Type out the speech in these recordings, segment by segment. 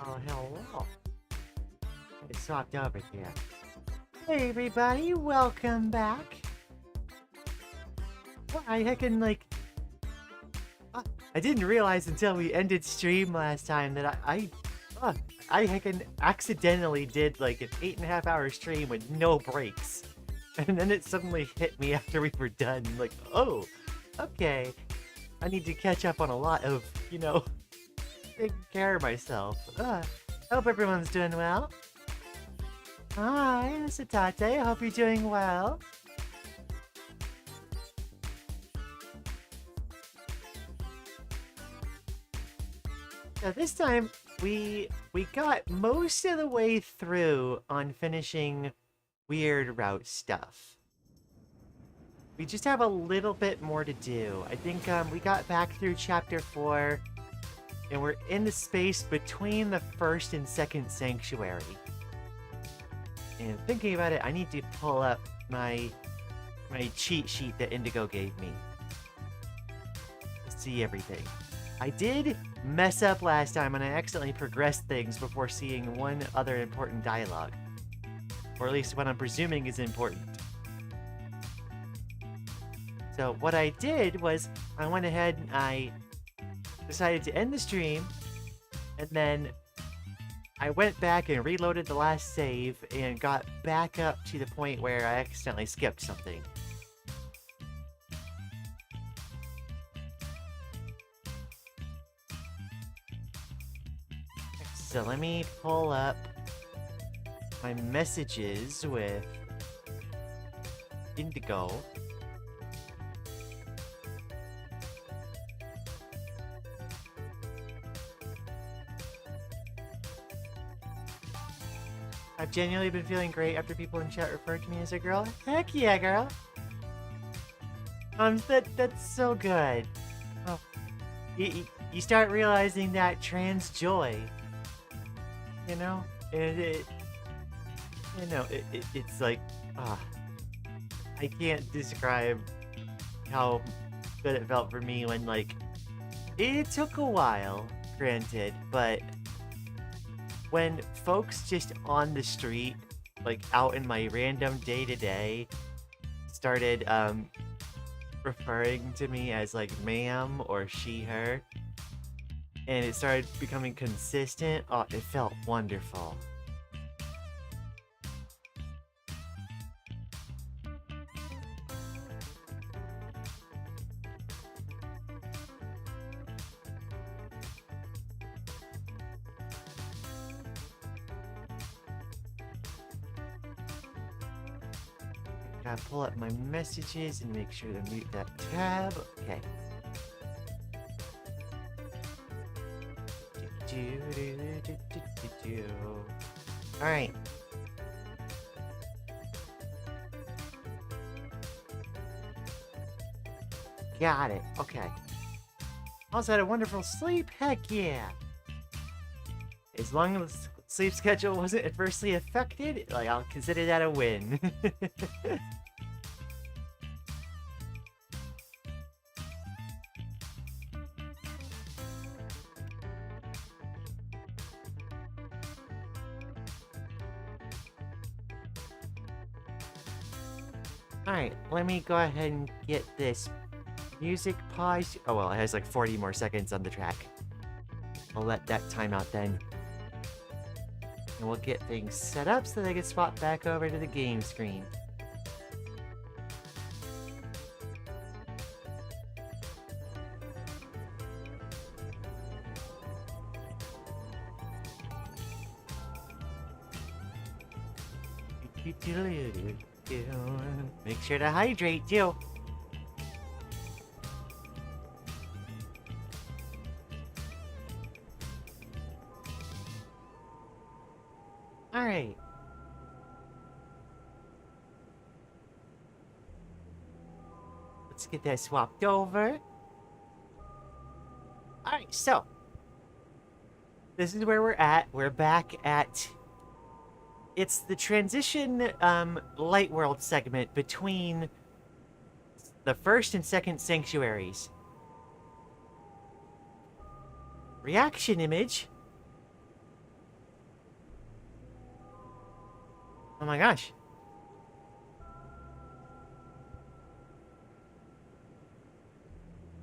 Oh, hello. I swapped over here. Hey, everybody, welcome back. Well, I heckin' I didn't realize until we ended stream last time that I heckin' accidentally did like an 8.5 hour stream with no breaks. And then it suddenly hit me after we were done, like, oh, okay. I need to catch up on a lot of, taking care of myself. Hope everyone's doing well. Hi, Mr. Tate. I hope you're doing well. So this time, we got most of the way through on finishing weird route stuff. We just have a little bit more to do. I think we got back through chapter 4, and we're in the space between the first and second sanctuary. And thinking about it, I need to pull up my cheat sheet that Indigo gave me to see everything. I did mess up last time, and I accidentally progressed things before seeing one other important dialogue. Or at least what I'm presuming is important. So what I did was, I went ahead and I decided to end the stream, and then I went back and reloaded the last save and got back up to the point where I accidentally skipped something. So let me pull up my messages with Indigo. I've genuinely been feeling great after people in chat referred to me as a girl. Heck yeah, girl! That's so good. Oh, you start realizing that trans joy. You know? It's like, I can't describe how good it felt for me when, like, it took a while, granted, but when folks just on the street, like out in my random day-to-day, started referring to me as like ma'am or she, her, and it started becoming consistent, oh, it felt wonderful. Gotta pull up my messages and make sure to mute that tab. Okay. Alright. Got it. Okay. Also had a wonderful sleep? Heck yeah. As long as the sleep schedule wasn't adversely affected, like, I'll consider that a win. Alright, let me go ahead and get this music paused. Oh well, it has like 40 more seconds on the track. I'll let that time out then. And we'll get things set up so they can swap back over to the game screen. Make sure to hydrate too. Alright. Let's get that swapped over. Alright, so. This is where we're at. We're back at... It's the transition light world segment between the first and second sanctuaries. Reaction image. Oh my gosh.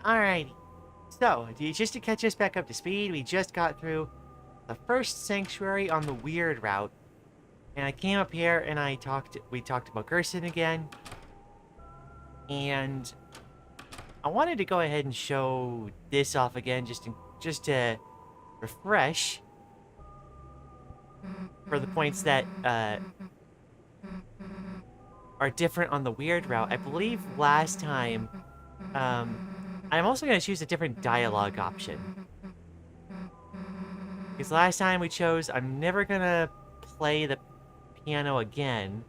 Alrighty. So, just to catch us back up to speed, we just got through the first sanctuary on the weird route. And I came up here and we talked about Gerson again. And I wanted to go ahead and show this off again just to refresh for the points that are different on the weird route. I believe last time, I'm also going to choose a different dialogue option. Because last time we chose, I'm never going to play the piano again.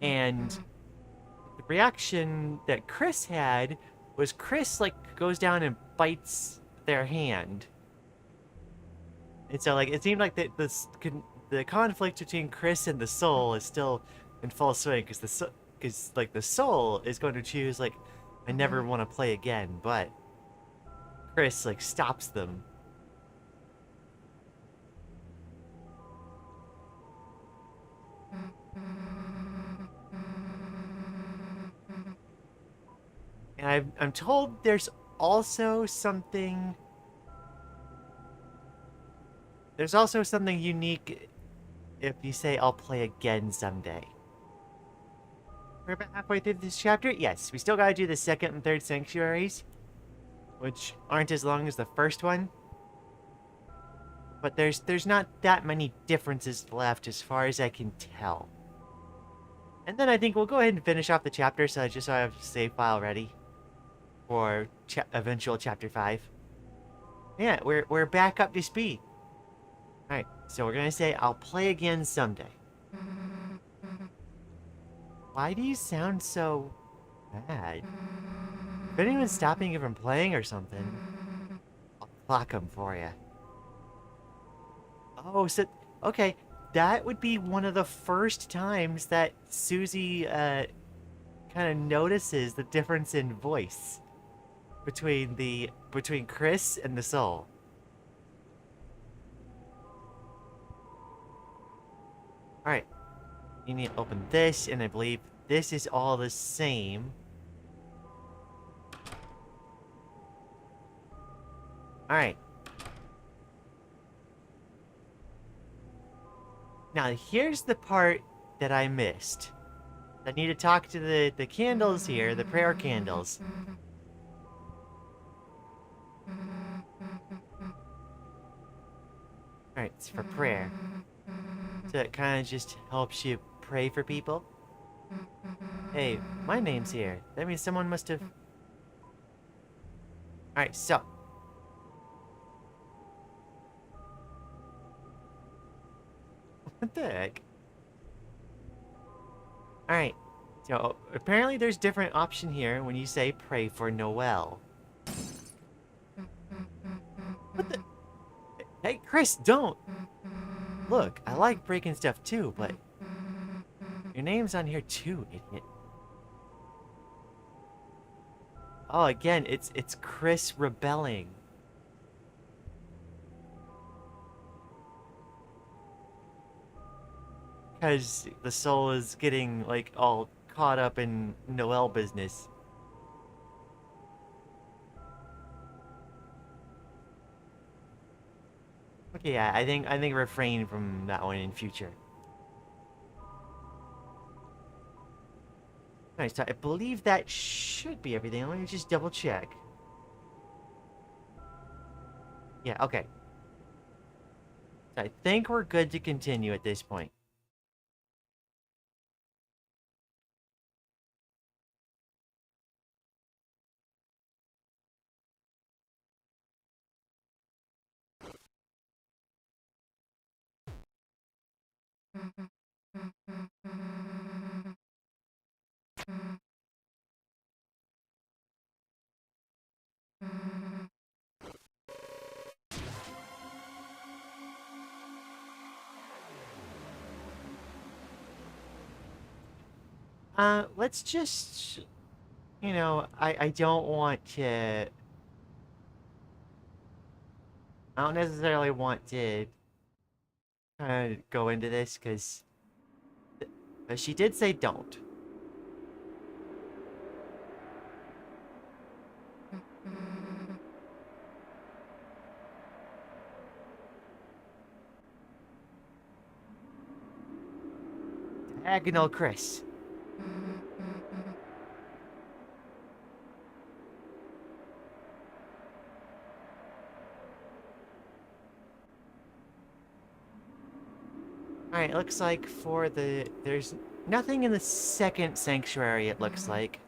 And the reaction that Chris had was Chris, like, goes down and bites their hand. And so, like, it seemed like the conflict between Chris and the soul is still in full swing, because like the soul is going to choose, like, I never want to play again, but Chris, like, stops them. And I'm told there's also something. There's also something unique if you say I'll play again someday. We're about halfway through this chapter. Yes, we still gotta do the second and third sanctuaries, which aren't as long as the first one. But there's not that many differences left as far as I can tell. And then I think we'll go ahead and finish off the chapter, so I have a save file ready for eventual chapter 5. Yeah, we're back up to speed. Alright, so we're gonna say I'll play again someday. Why do you sound so bad? If anyone's stopping you from playing or something, I'll clock them for you. Oh, so okay, that would be one of the first times that Susie kind of notices the difference in voice between Chris and the soul. All right, you need to open this, and I believe this is all the same. All right. Now, here's the part that I missed. I need to talk to the candles here, the prayer candles. Alright, it's for prayer. So it kind of just helps you pray for people. Hey, my name's here. That means someone must have... Alright, so... What the heck? Alright, so apparently there's different option here when you say pray for Noel. What the... Hey, Chris, don't! Look, I like breaking stuff too, but... Your name's on here too, idiot. Oh, again, it's Chris rebelling. Because the soul is getting, like, all caught up in Noel business. Okay, yeah, I think refrain from that one in future. Nice, so I believe that should be everything. Let me just double check. Yeah, okay. So I think we're good to continue at this point. Let's just... You know, I don't want to... I don't necessarily want to kind of go into this, because But she did say don't. Diagonal Chris. Alright, it looks like for the... There's nothing in the second sanctuary, it looks like.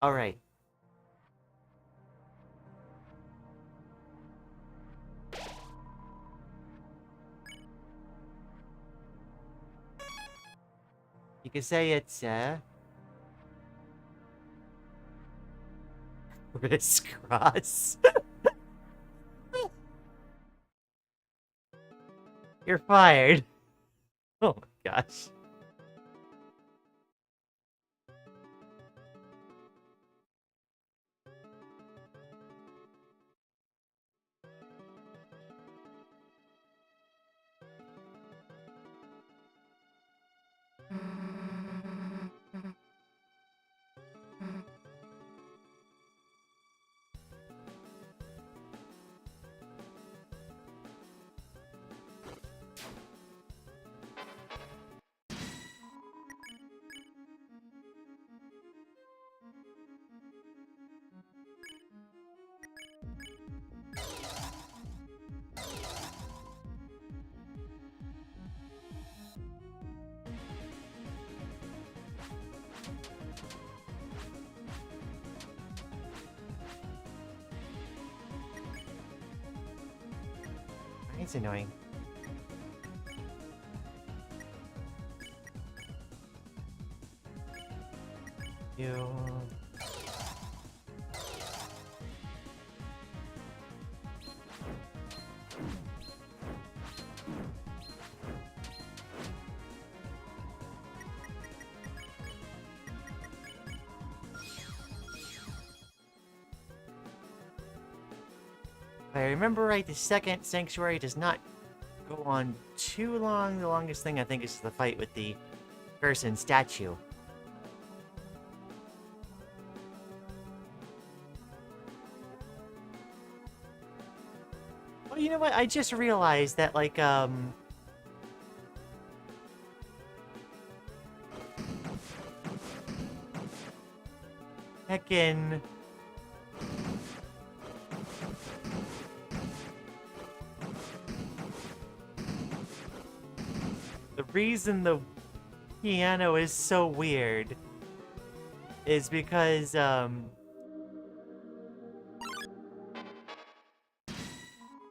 Alright. You could say it's, crisscross. You're fired. Oh my gosh. It's annoying. You... If I remember right, the second sanctuary does not go on too long. The longest thing I think is the fight with the person statue. Well, you know what? I just realized that, like, heccin... The reason the piano is so weird is because, this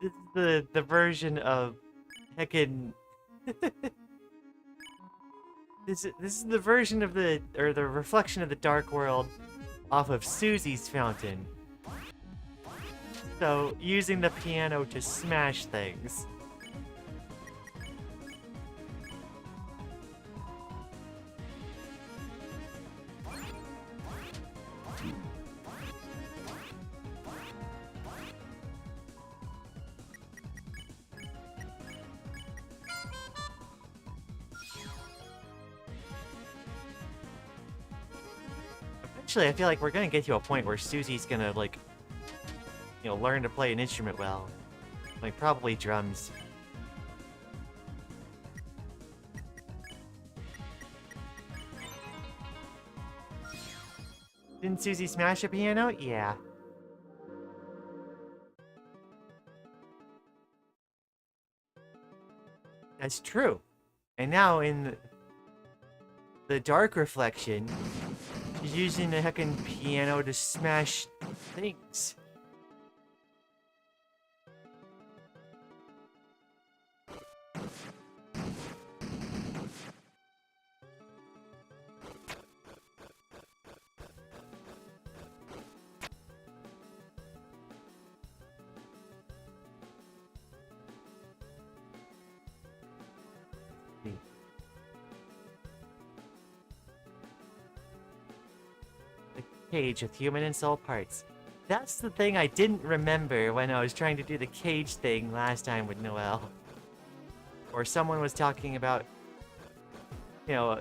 is the version of heccin... This is the version of the reflection of the Dark World off of Susie's fountain. So, using the piano to smash things. Actually, I feel like we're gonna get to a point where Susie's gonna, like, you know, learn to play an instrument well. Like, probably drums. Didn't Susie smash a piano? Yeah. That's true. And now in the Dark Reflection, she's using the heckin' piano to smash things. Cage with human and soul parts. That's the thing I didn't remember when I was trying to do the cage thing last time with Noelle. or someone was talking about, you know,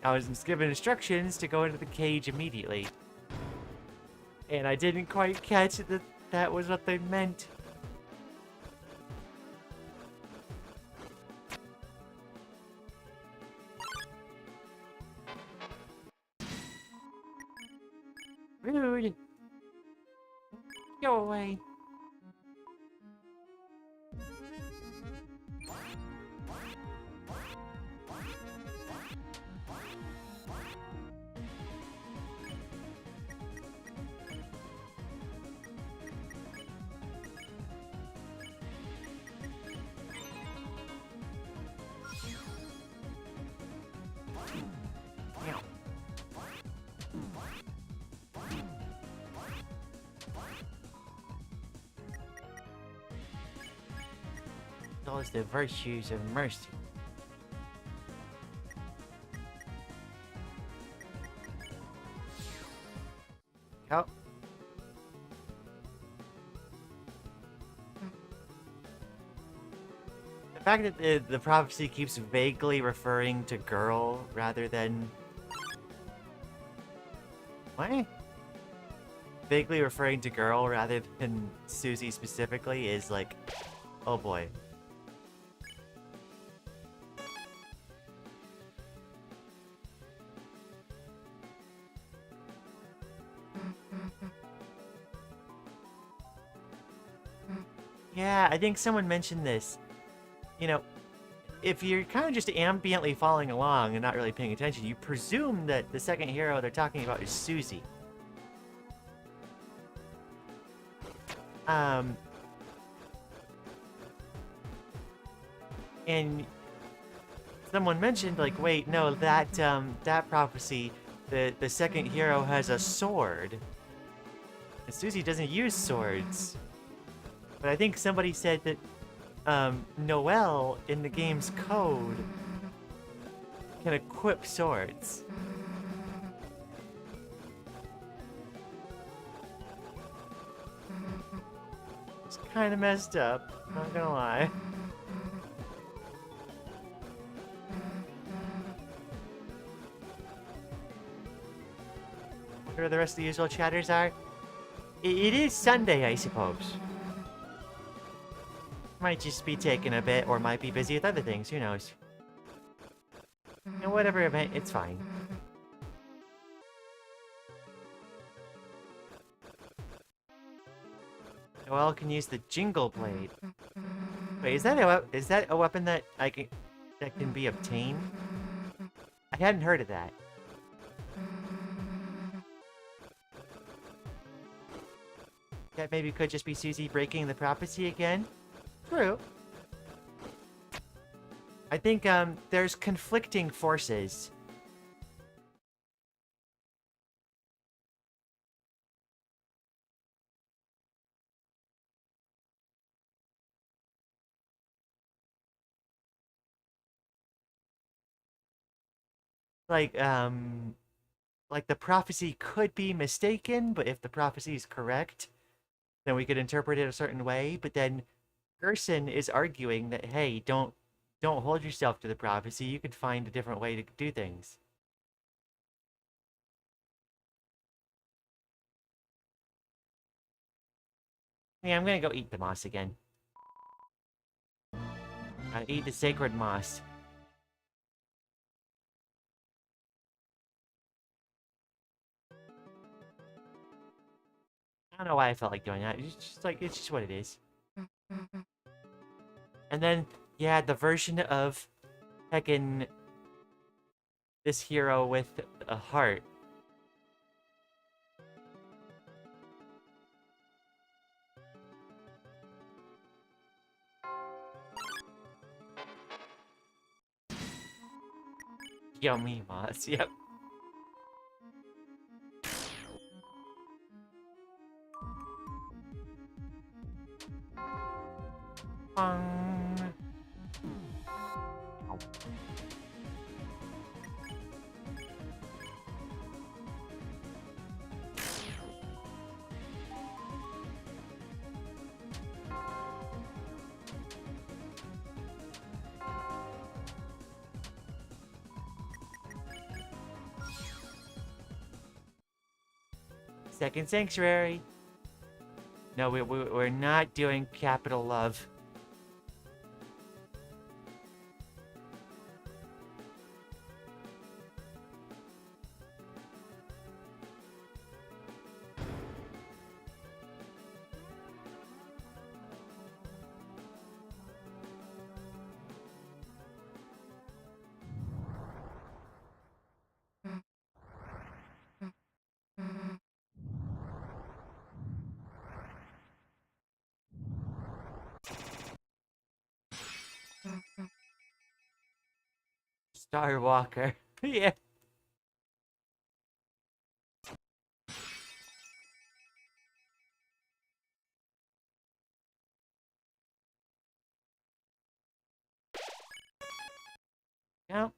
I was given instructions to go into the cage immediately. And I didn't quite catch that that was what they meant. Rude. Go away. Those the virtues of mercy. Oh. The fact that the prophecy keeps vaguely referring to girl rather than... What? Vaguely referring to girl rather than Susie specifically is like... Oh boy. Yeah, I think someone mentioned this. You know, if you're kind of just ambiently following along and not really paying attention, you presume that the second hero they're talking about is Susie. And someone mentioned, like, wait, no, that that prophecy, the second hero has a sword. And Susie doesn't use swords. But I think somebody said that Noelle, in the game's code, can equip swords. It's kind of messed up, not gonna lie. Where the rest of the usual chatters are? It is Sunday, I suppose. Might just be taking a bit, or might be busy with other things, who knows. And whatever event, it's fine. Noelle can use the Jingle Blade. Wait, is that a weapon that can be obtained? I hadn't heard of that. That maybe could just be Susie breaking the prophecy again? True. I think there's conflicting forces. Like the prophecy could be mistaken, but if the prophecy is correct, then we could interpret it a certain way. But then Gerson is arguing that, hey, don't hold yourself to the prophecy. You could find a different way to do things. Yeah, I'm gonna go eat the moss again. Eat the sacred moss. I don't know why I felt like doing that. It's just what it is. And then, yeah, the version of heccin this hero with a heart. Yummy moss, yep. Second Sanctuary. No, we're not doing Capital Love. Star Walker. Yeah. No.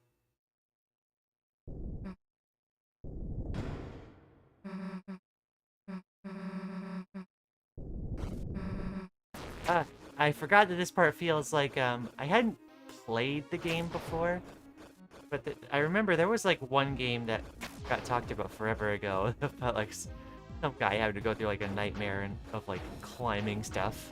Uh, I forgot that this part feels like I hadn't played the game before, but I remember there was like one game that got talked about forever ago about like some guy having to go through like a nightmare of like climbing stuff.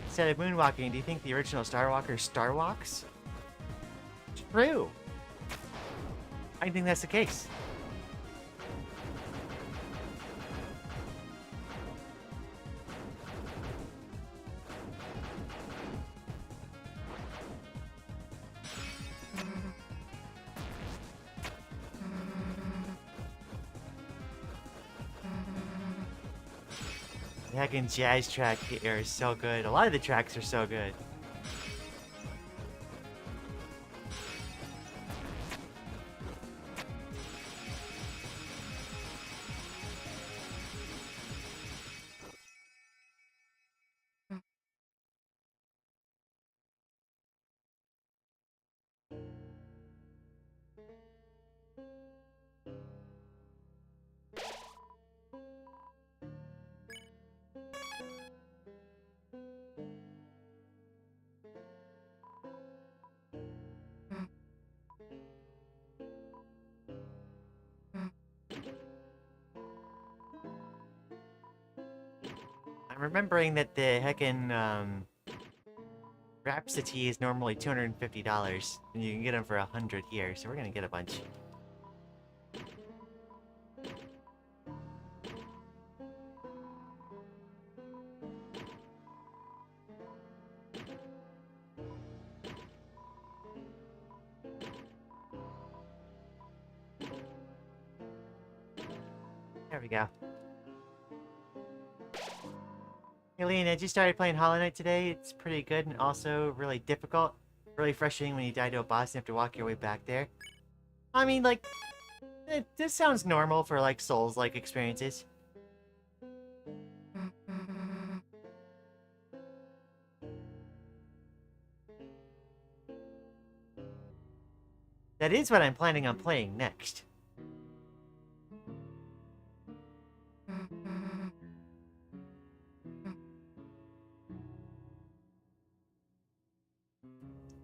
Instead of moonwalking, do you think the original Star Walker starwalks? True. I think that's the case. The heckin' jazz track here is so good. A lot of the tracks are so good. I'm remembering that the heckin' Rhapsody is normally $250, and you can get them for 100 here, so we're gonna get a bunch. There we go. Hey, Lian, I just started playing Hollow Knight today. It's pretty good and also really difficult. Really frustrating when you die to a boss and have to walk your way back there. I mean, like, this sounds normal for, like, Souls-like experiences. That is what I'm planning on playing next.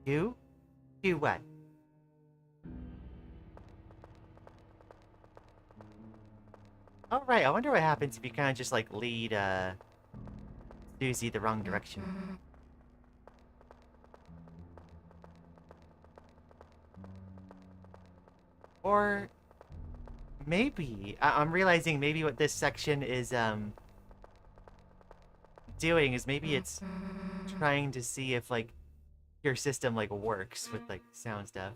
You? Do what? Oh, right, I wonder what happens if you kind of just, like, lead, Susie the wrong direction. Or... maybe. I'm realizing maybe what this section is, doing is maybe it's trying to see if, like, your system, like, works with, like, sound stuff.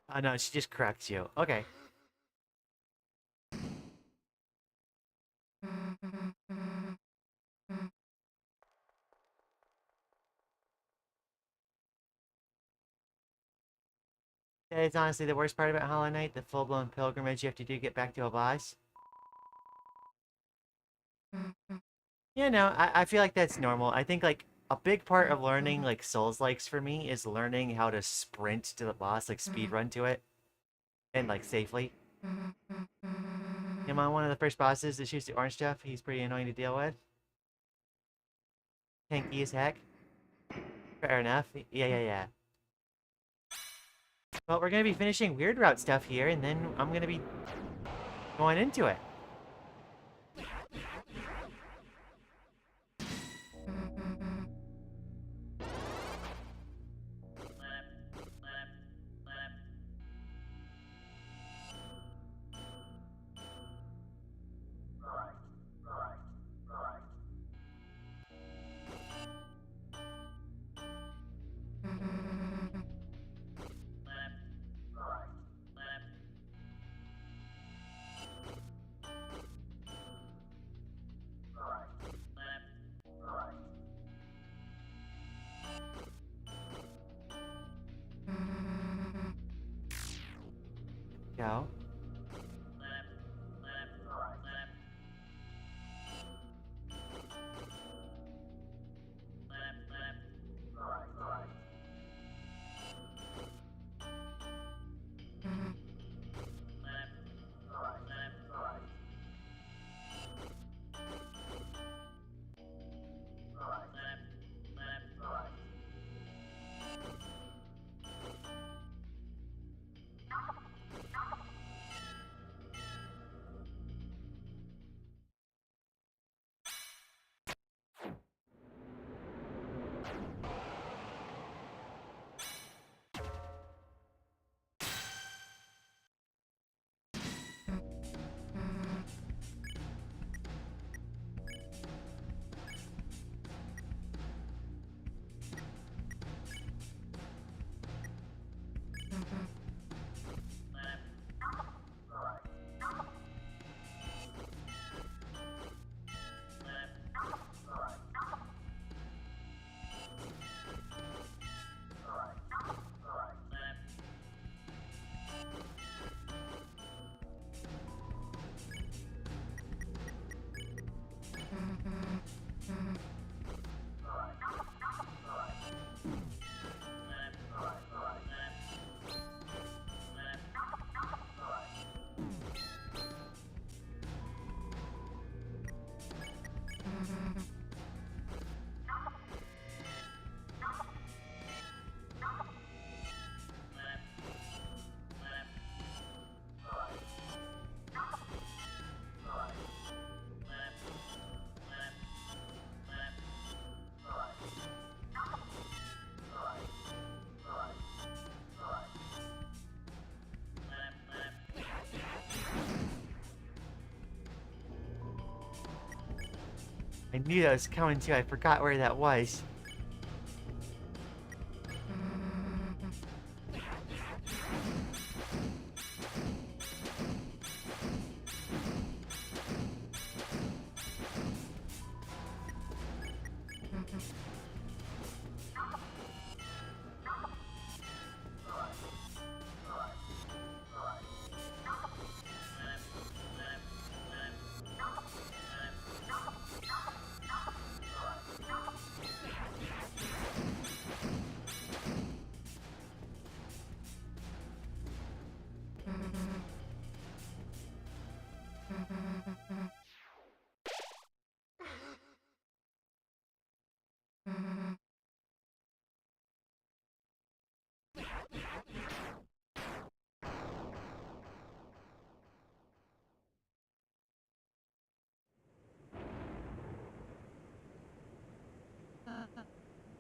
Oh no, she just corrects you. Okay. That is honestly the worst part about Hollow Knight, the full-blown pilgrimage you have to do to get back to a boss. You know, I feel like that's normal. I think, like, a big part of learning, like, Souls-likes for me is learning how to sprint to the boss, like, speed run to it, and, like, safely. Am I one of the first bosses that shoots the orange stuff? He's pretty annoying to deal with. Tanky as heck. Fair enough. Yeah. Well, we're gonna be finishing Weird Route stuff here, and then I'm gonna be going into it. Go. I knew that was coming too. I forgot where that was.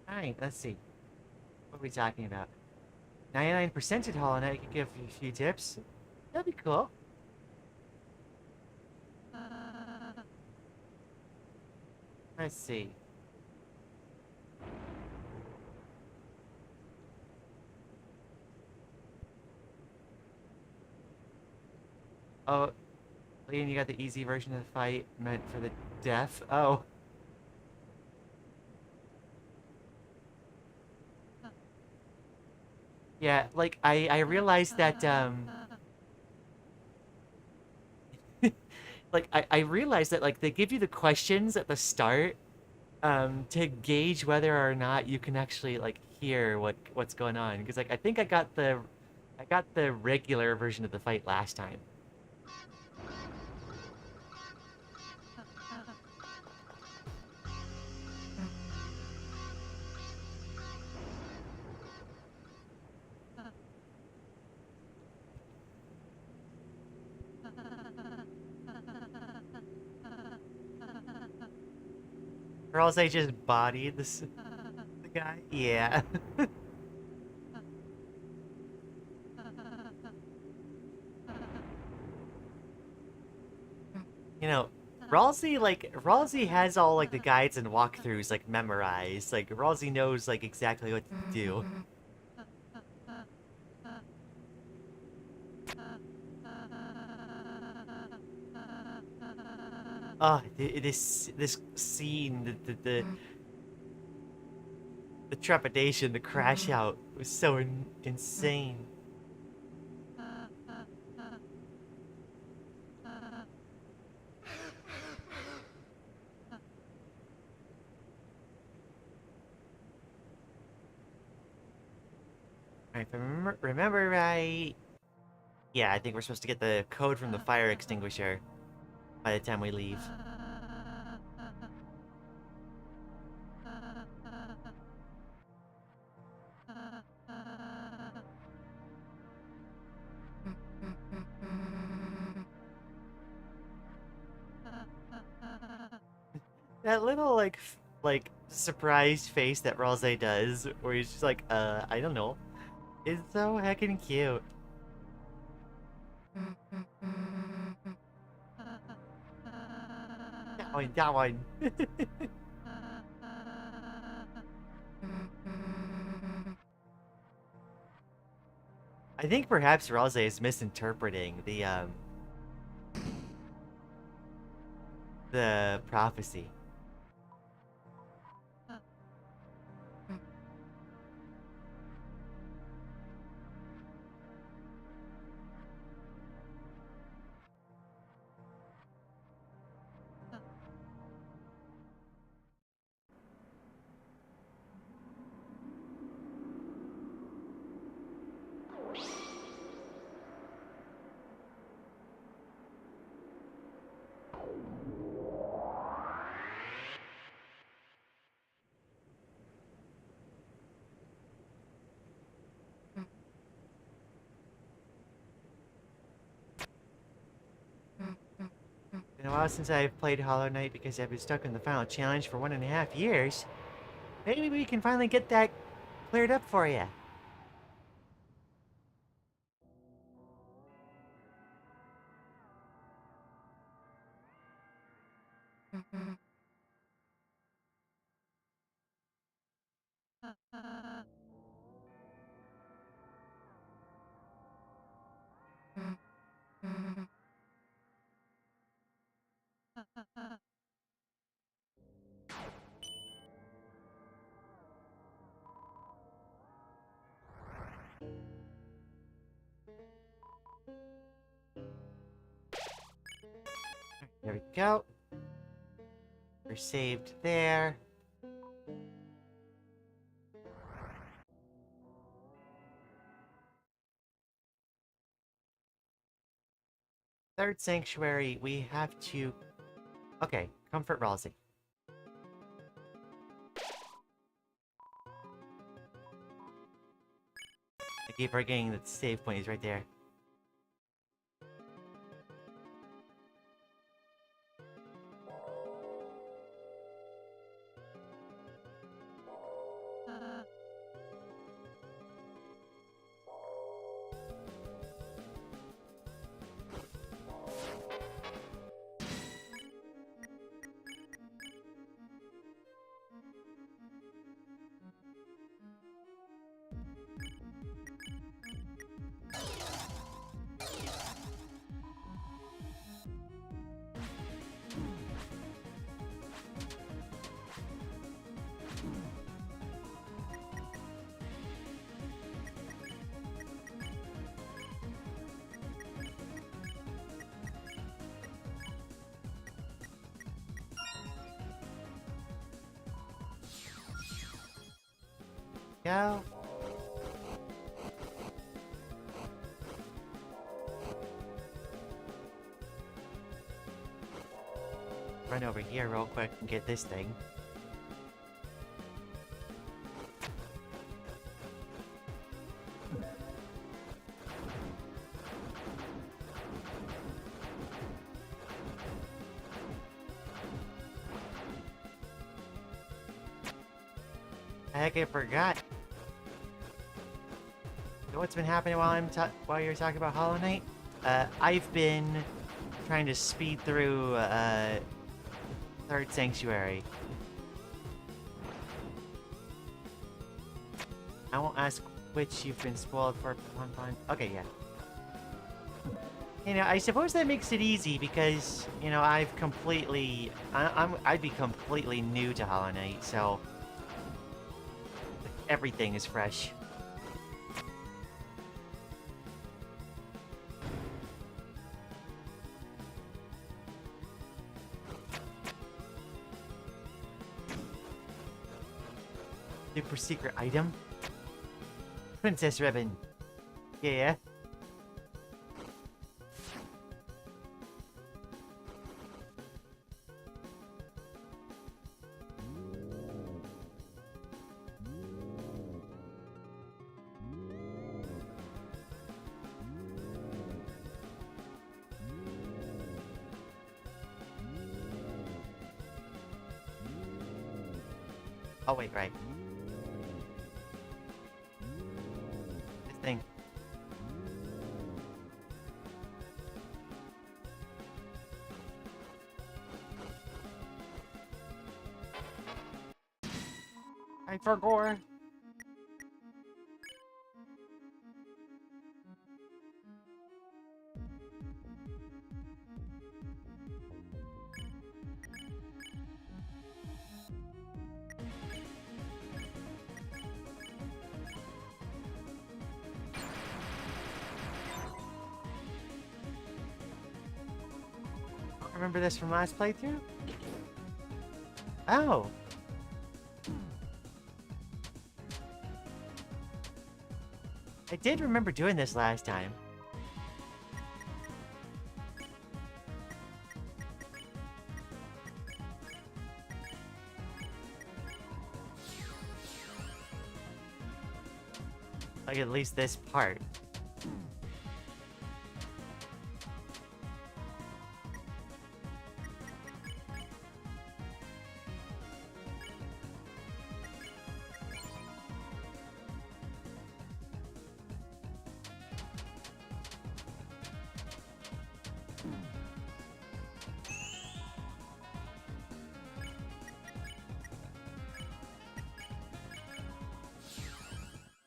Alright, let's see. What are we talking about? 99% at Hollow Knight could give you a few tips. That'd be cool. Let's see. Oh, Lian, you got the easy version of the fight meant for the deaf? Oh. Yeah, like, I realized that, like, I realized that, like, they give you the questions at the start, to gauge whether or not you can actually, like, hear what's going on. Because, like, I think I got the regular version of the fight last time. Or else I just bodied the guy. Yeah. You know, Ralsei has all like the guides and walkthroughs like memorized. Like Ralsei knows like exactly what to do. Oh, this scene, the trepidation, the crash out was so insane. If I remember right, yeah, I think we're supposed to get the code from the fire extinguisher by the time we leave. That little like surprised face that Rose does, where he's just like, I don't know. It's so heckin' cute. That one, that one. I think perhaps Rose is misinterpreting the prophecy. Been a while since I've played Hollow Knight because I've been stuck in the final challenge for 1.5 years. Maybe we can finally get that cleared up for you. There we go. We're saved there. Third sanctuary, we have to... Okay, comfort Ralsei. I keep forgetting that the save point is right there. go. Run over here real quick and get this thing. Heck, I forgot. So what's been happening while you're talking about Hollow Knight? I've been trying to speed through Third Sanctuary. I won't ask which you've been spoiled for one time. Okay, yeah. You know, I suppose that makes it easy because, you know, I'd be completely new to Hollow Knight, so everything is fresh. Super secret item? Princess ribbon. Yeah. Oh wait, right. This thing. Time for gore. Remember this from last playthrough? Oh. I did remember doing this last time. Like at least this part.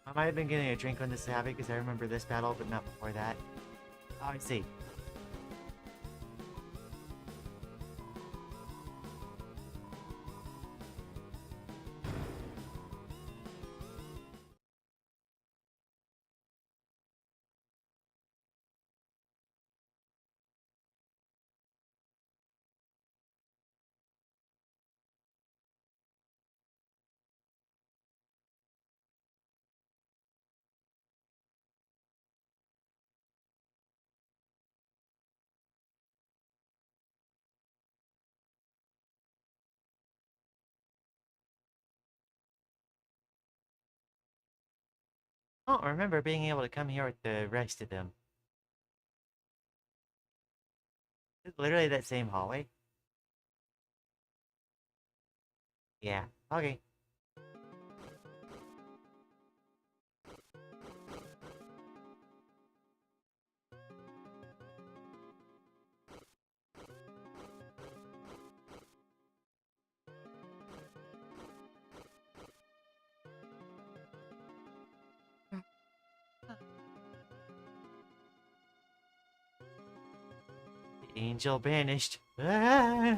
I might have been getting a drink when this happened because I remember this battle, but not before that. Oh, I see. I don't remember being able to come here with the rest of them. Is it literally that same hallway? Yeah. Okay. The angel banished. Ah!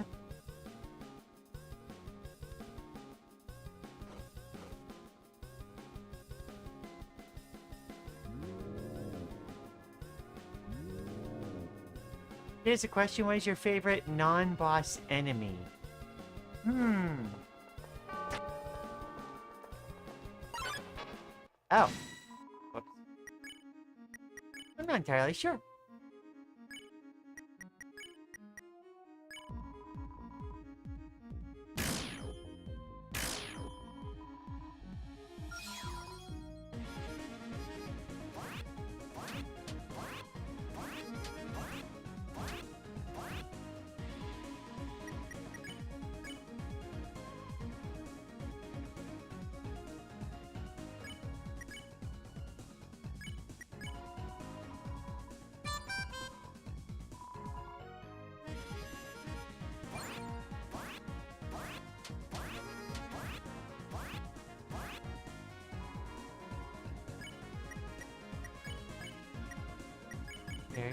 Here's a question. What is your favorite non-boss enemy? Oh. Whoops. I'm not entirely sure.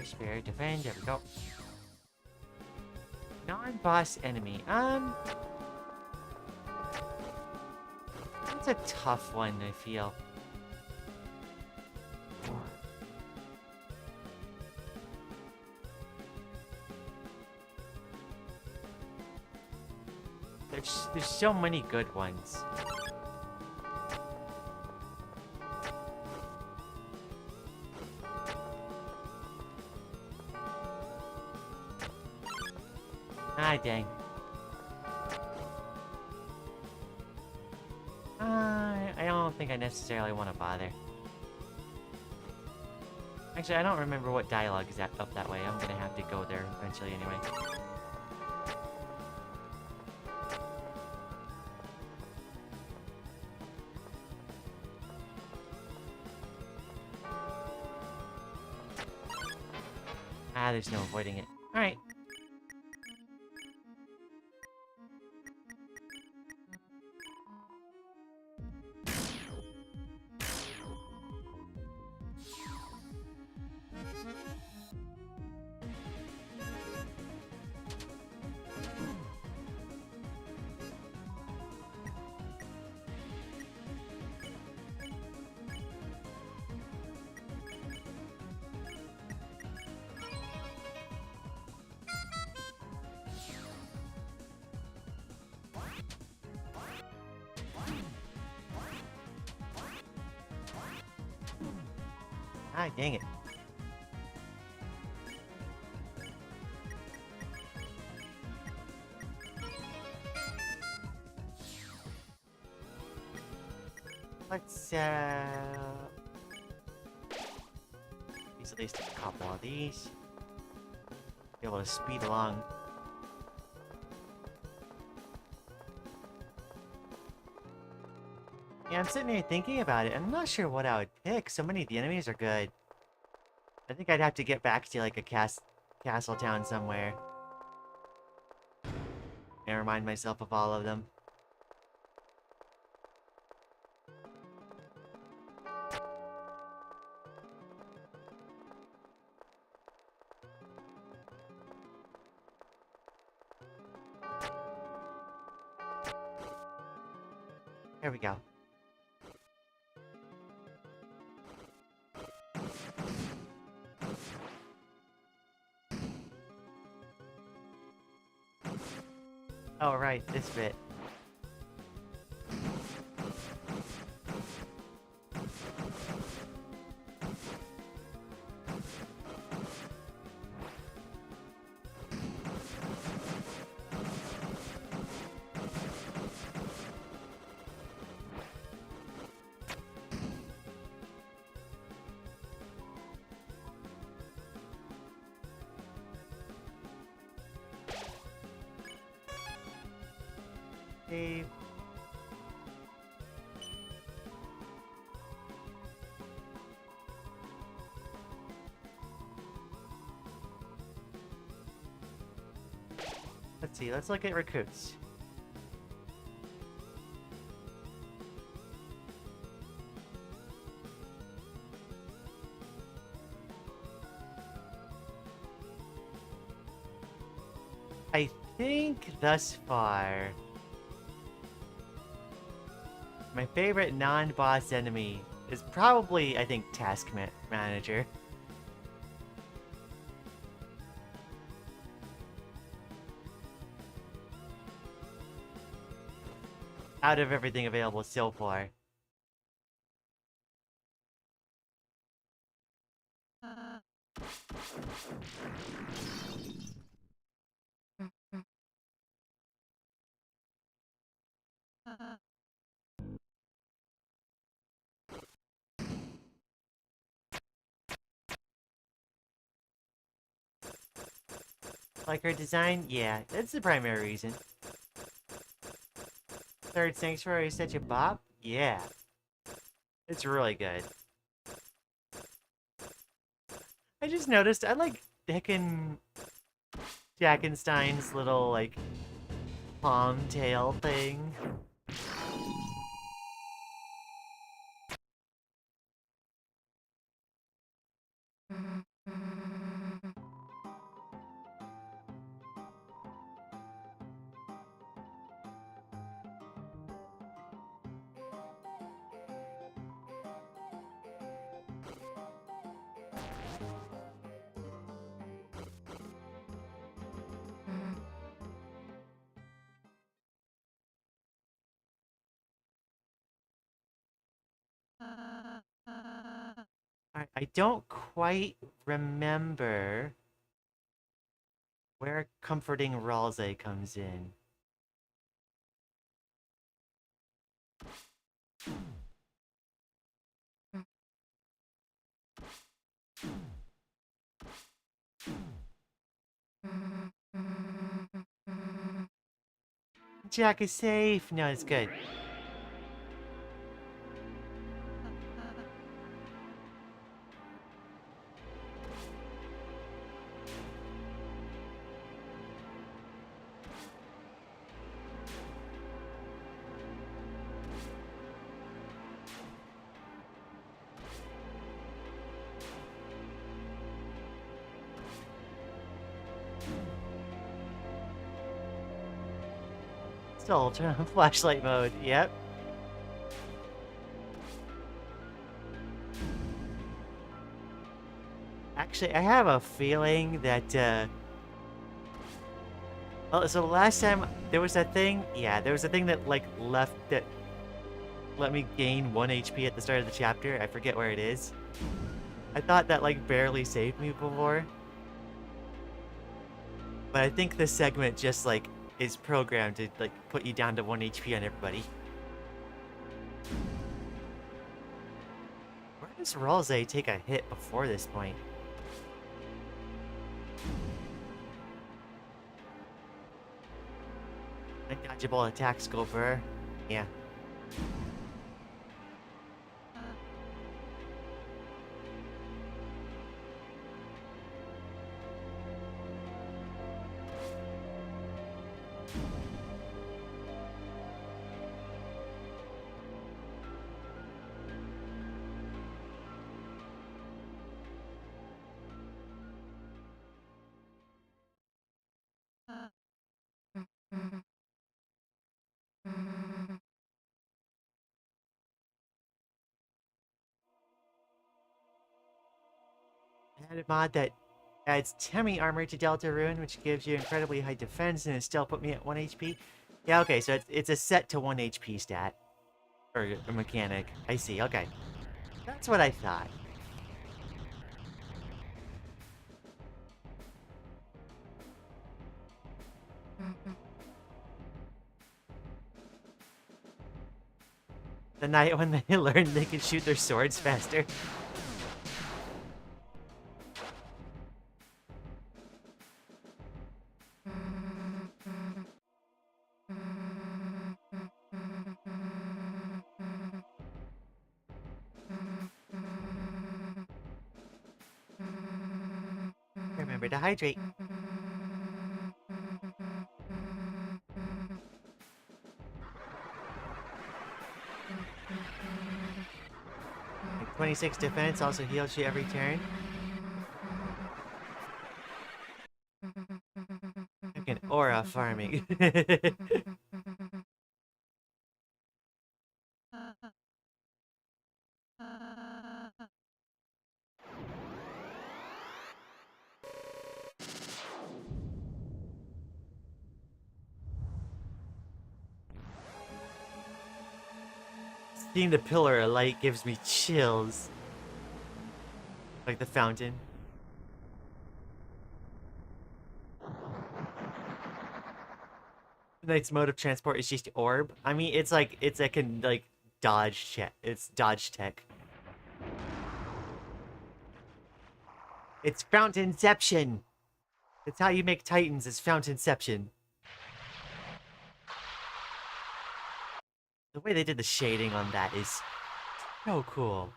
Spare, defend, there we go. Non-boss enemy. That's a tough one, I feel. There's so many good ones. Ah, dang. I don't think I necessarily want to bother. Actually, I don't remember what dialogue is up that way. I'm gonna have to go there eventually anyway. Ah, there's no avoiding it. Alright. Ah, dang it. Let's, use at least a couple of these. Be able to speed along. Yeah, I'm sitting here thinking about it. I'm not sure what I would pick. So many of the enemies are good. I think I'd have to get back to like a castle town somewhere. And remind myself of all of them. There we go. Oh, right, this bit. Save. Let's see, let's look at recruits. I think thus far, my favorite non-boss enemy is probably, I think, Task Manager. Out of everything available so far. Like her design? Yeah, that's the primary reason. Third Sanctuary is such a bop? Yeah. It's really good. I just noticed I like Hickin Jackenstein's little, like, palm tail thing. I don't quite remember where Comforting Ralze comes in. Jack is safe. No, it's good. Still turn on flashlight mode. Yep. Actually, I have a feeling that, well, so last time there was that thing, yeah, there was a thing that, like, that let me gain 1 HP at the start of the chapter. I forget where it is. I thought that, like, barely saved me before. But I think this segment just, like, is programmed to, like, put you down to 1 HP on everybody. Where does Ralze take a hit before this point? Undodgeable attack scoper. Yeah. I had a mod that adds Temi armor to Deltarune, which gives you incredibly high defense, and it still put me at 1 HP. Yeah, okay, so it's a set to 1 HP stat. Or a mechanic. I see, okay. That's what I thought. The night when they learned they could shoot their swords faster. Remember to hydrate. Like 26 defense also heals you every turn. Fucking aura farming. Seeing the pillar of light gives me chills. Like the fountain. Next mode of transport is just orb. I mean, it's like dodge check. It's dodge tech. It's fountainception. That's how you make titans. Is fountainception. The way they did the shading on that is so cool.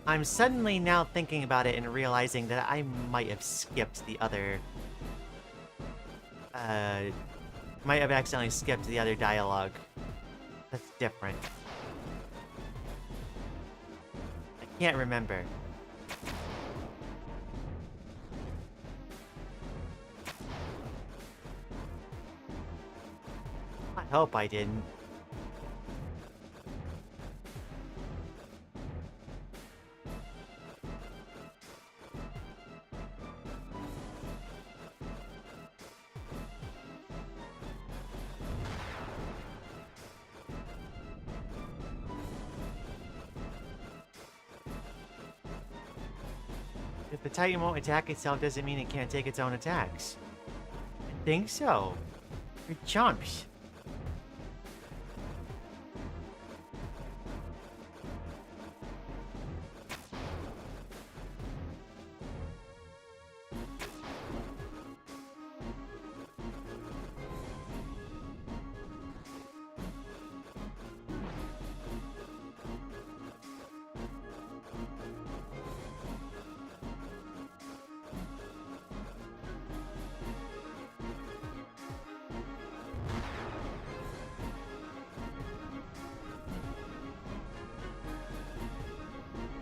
I'm suddenly now thinking about it and realizing that I might have skipped the other... might have accidentally skipped the other dialogue. That's different. I can't remember. I hope I didn't. If the Titan won't attack itself, doesn't mean it can't take its own attacks. I think so. You're chumps.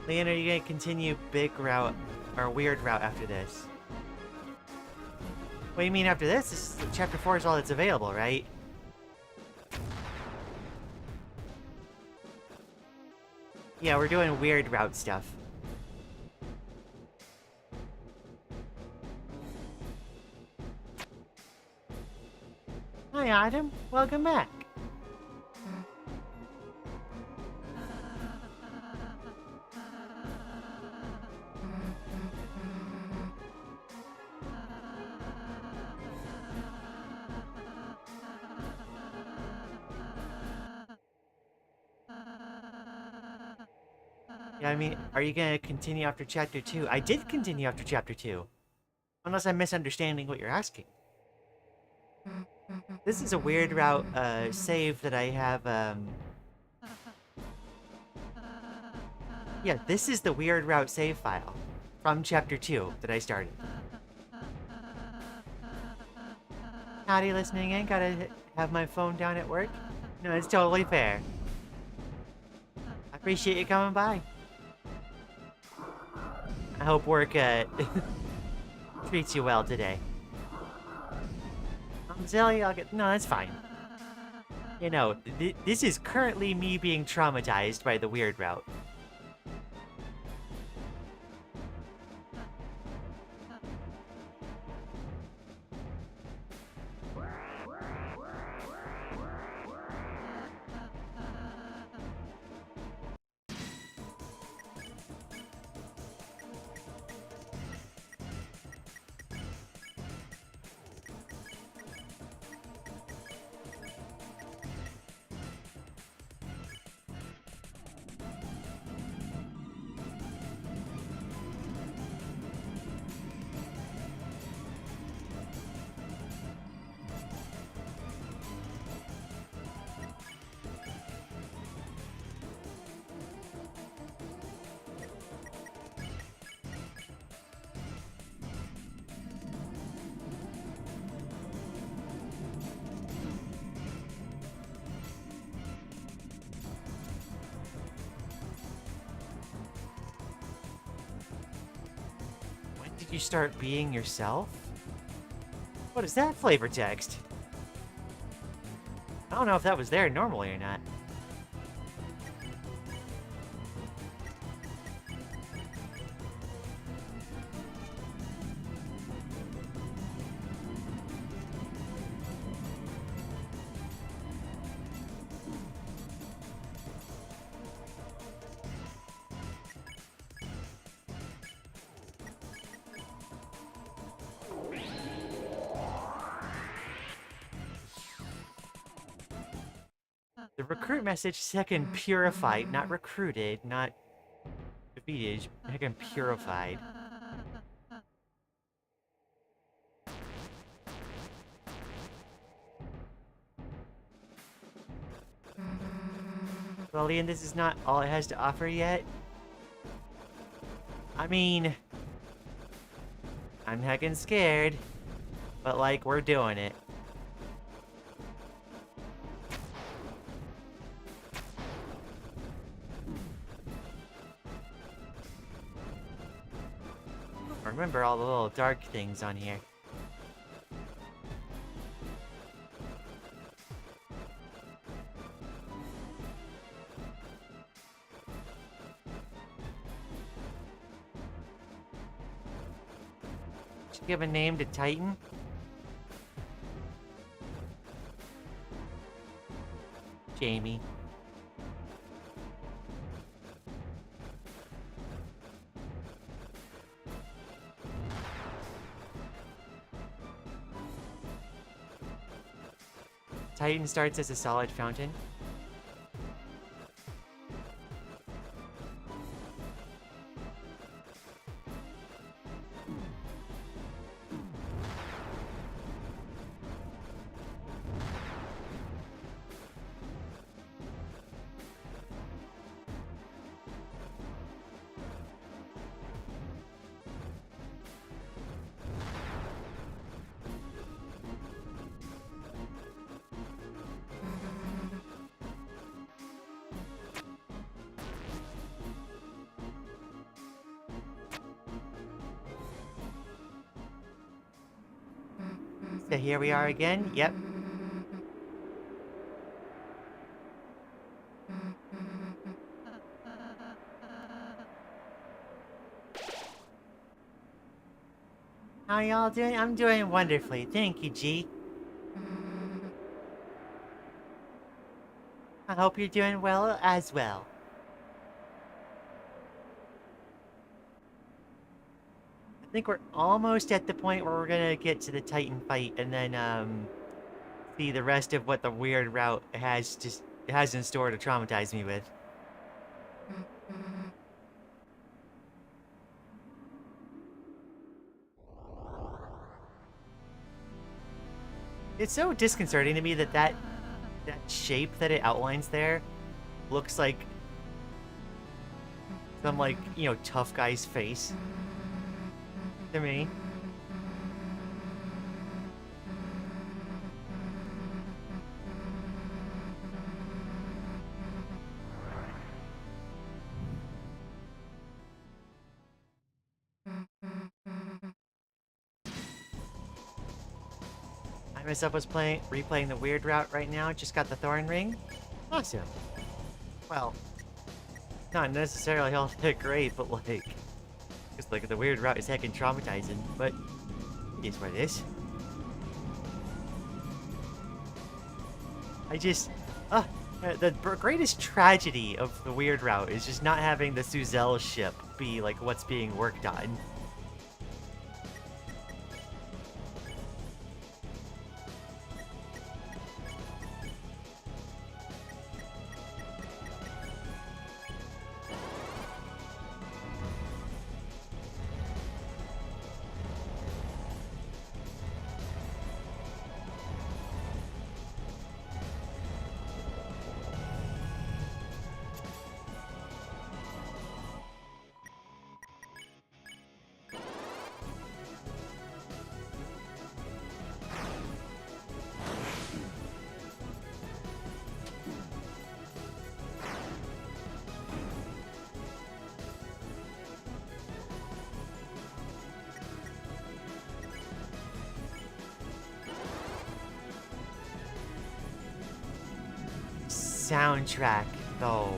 Lian, are you gonna continue big route or weird route after this? What do you mean after this? Chapter 4 is all that's available, right? Yeah, we're doing weird route stuff. Hi, Adam. Welcome back. Yeah, I mean, are you gonna continue after Chapter 2? I did continue after Chapter 2. Unless I'm misunderstanding what you're asking. This is a weird route, save that I have, Yeah, this is the weird route save file from Chapter 2 that I started. Howdy, listening in. Gotta have my phone down at work? No, it's totally fair. I appreciate you coming by. I hope work, treats you well today. Zelly, I'll get... No, that's fine. You know, this is currently me being traumatized by the weird route. did you start being yourself? What is that flavor text? I don't know if that was there normally or not. The recruit message second purified, not recruited, not defeated, second purified. Well, Lian, this is not all it has to offer yet. I mean, I'm heckin' scared, but like, we're doing it. Remember all the little dark things on here. Should give a name to Titan. Jamie. Titan starts as a solid fountain. So here we are again. Yep. How y'all doing? I'm doing wonderfully. Thank you, G. I hope you're doing well as well. I think we're almost at the point where we're gonna get to the Titan fight and then, see the rest of what the weird route has in store to traumatize me with. It's so disconcerting to me that shape that it outlines there looks like some, like, you know, tough guy's face to me. I myself was replaying the weird route right now. Just got the Thorn Ring. Awesome. Well, not necessarily all that great, but like, just like the weird route is heckin' traumatizing. But it is what it is. The greatest tragedy of the weird route is just not having the Suzelle ship be like what's being worked on. soundtrack, though.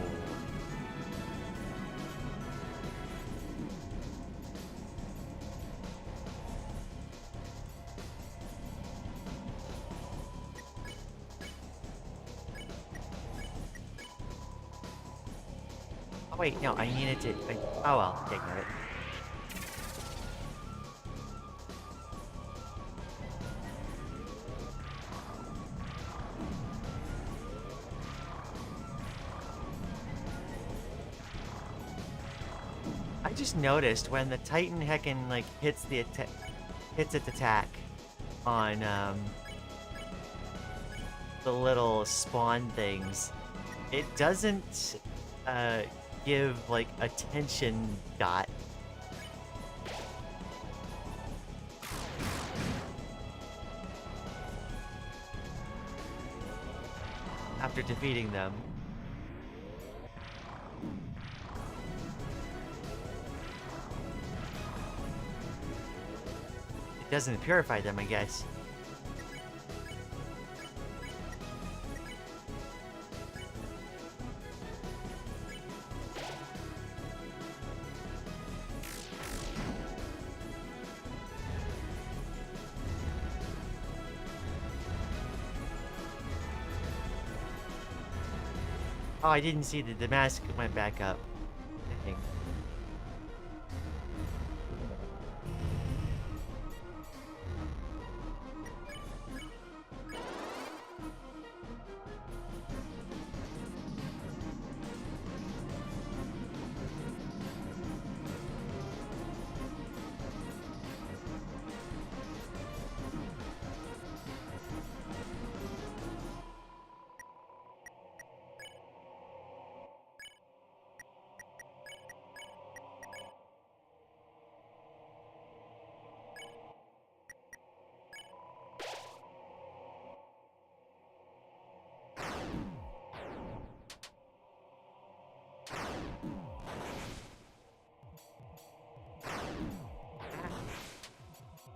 Oh wait, no, I needed to. Oh well, ignore it. I just noticed when the Titan heccin like hits its attack on the little spawn things, it doesn't give like a tension dot. After defeating them. It doesn't purify them, I guess. Oh, I didn't see the mask went back up, I think.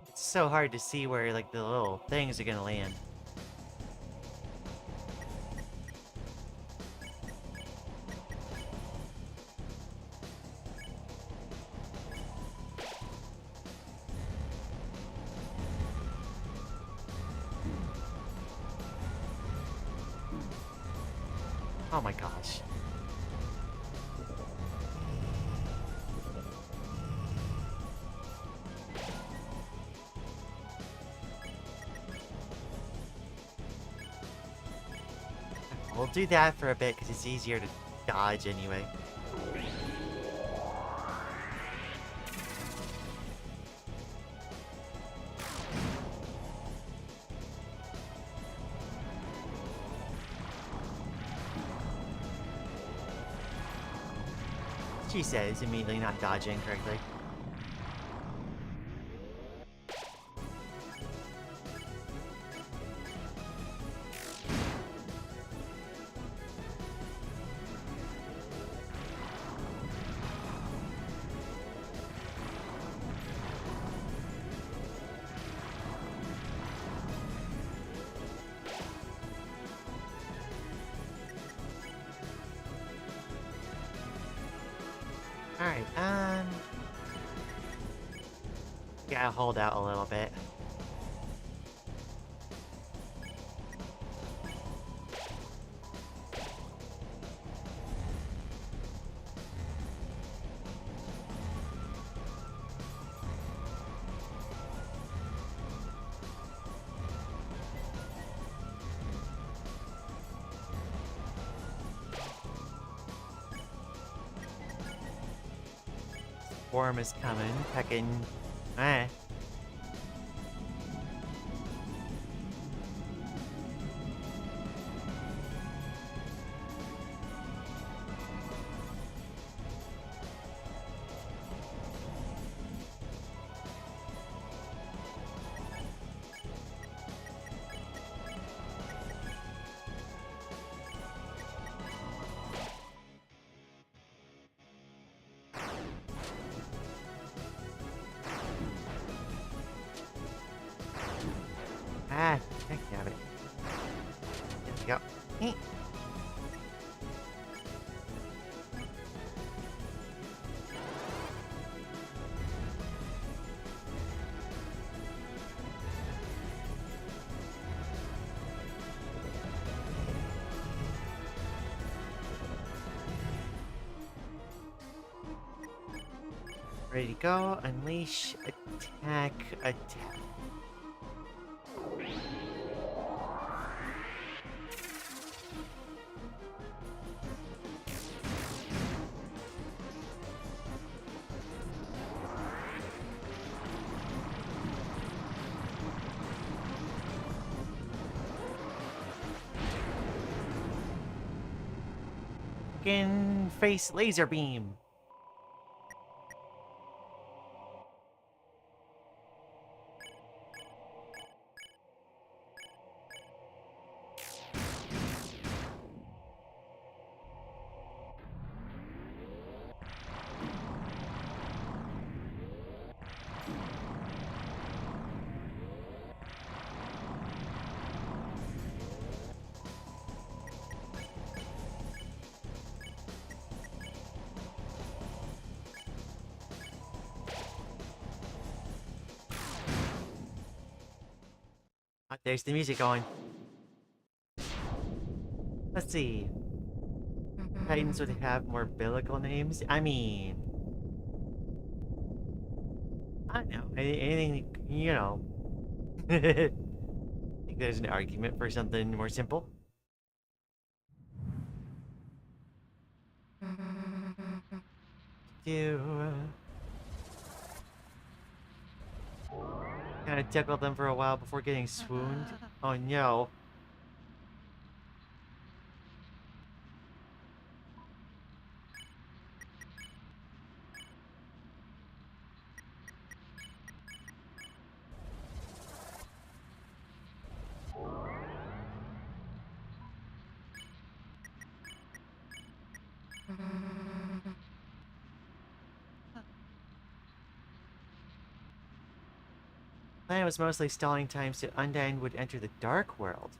It's so hard to see where like the little things are gonna land. Oh my gosh. We'll do that for a bit because it's easier to dodge anyway. She says, immediately not dodging correctly. Alright, gotta hold out a little bit. Storm is coming, heckin'. Eh. Ah, heck damn it. There we go. Ready to go. Unleash. Attack. Attack. Fucking face laser beam. Oh, there's the music going. Let's see. Titans would have more biblical names. I mean, I don't know. Anything, you know. I think there's an argument for something more simple. Do kind of tickle them for a while before getting swooned. Oh no. Plan was mostly stalling time so Undyne would enter the dark world.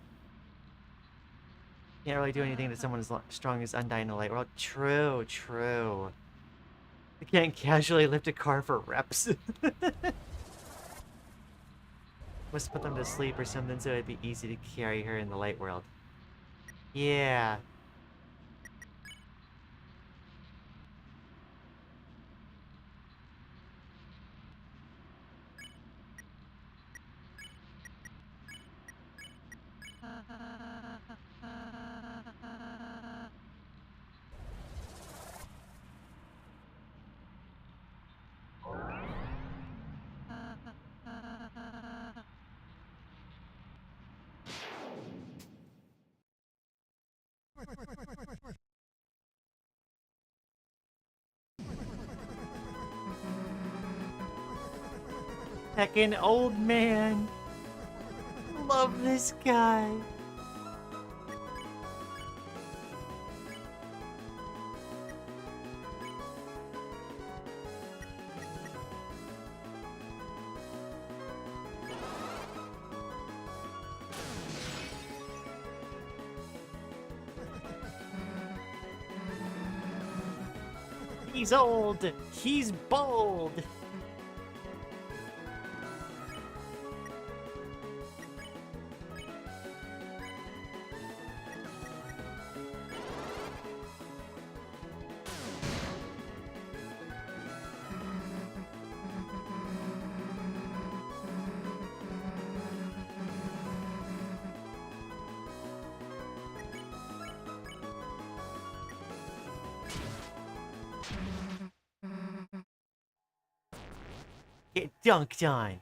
Can't really do anything to someone as strong as Undyne in the light world. True, true. You can't casually lift a car for reps. Must put them to sleep or something so it'd be easy to carry her in the light world. Yeah. Heckin' old man. Love this guy. He's old. He's bold. Get dunked on.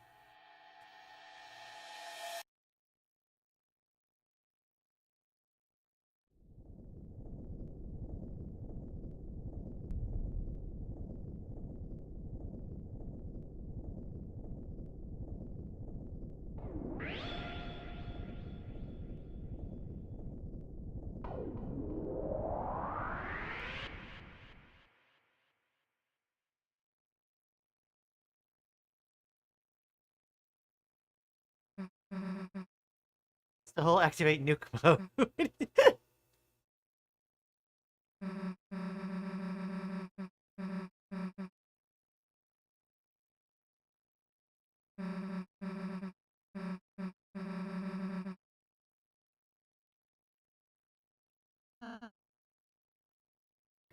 It's the whole activate nuke mode.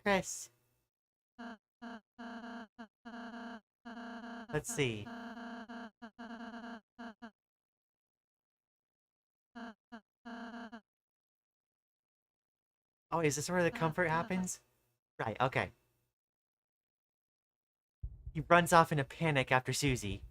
Chris. Let's see. Oh, is this where the comfort happens? Right, okay. He runs off in a panic after Susie.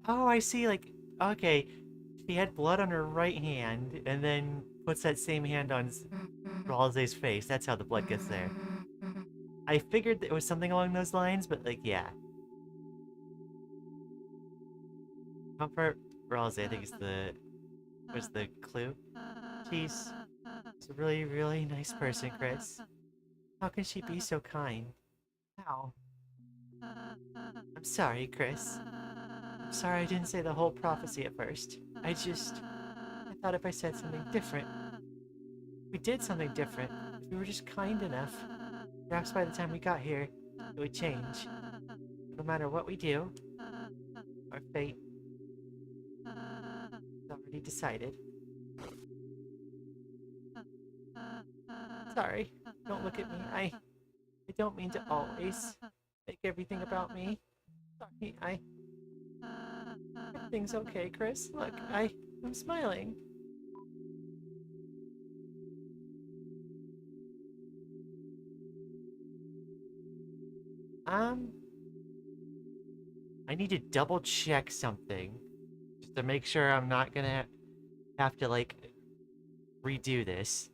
Oh, I see, like, okay. She had blood on her right hand, and then puts that same hand on Ralze's face. That's how the blood gets there. I figured it was something along those lines, but, like, yeah. Comfort Ralze, I think is was the clue. She's a really, really nice person, Chris. How can she be so kind? How? I'm sorry, Chris. I'm sorry I didn't say the whole prophecy at first. I thought if I said something different, if we did something different, if we were just kind enough, perhaps by the time we got here, it would change. No matter what we do, our fate is already decided. Sorry, don't look at me. I don't mean to always make everything about me. Sorry, everything's okay, Chris. Look, I'm smiling. Um, I need to double check something just to make sure I'm not gonna have to like redo this.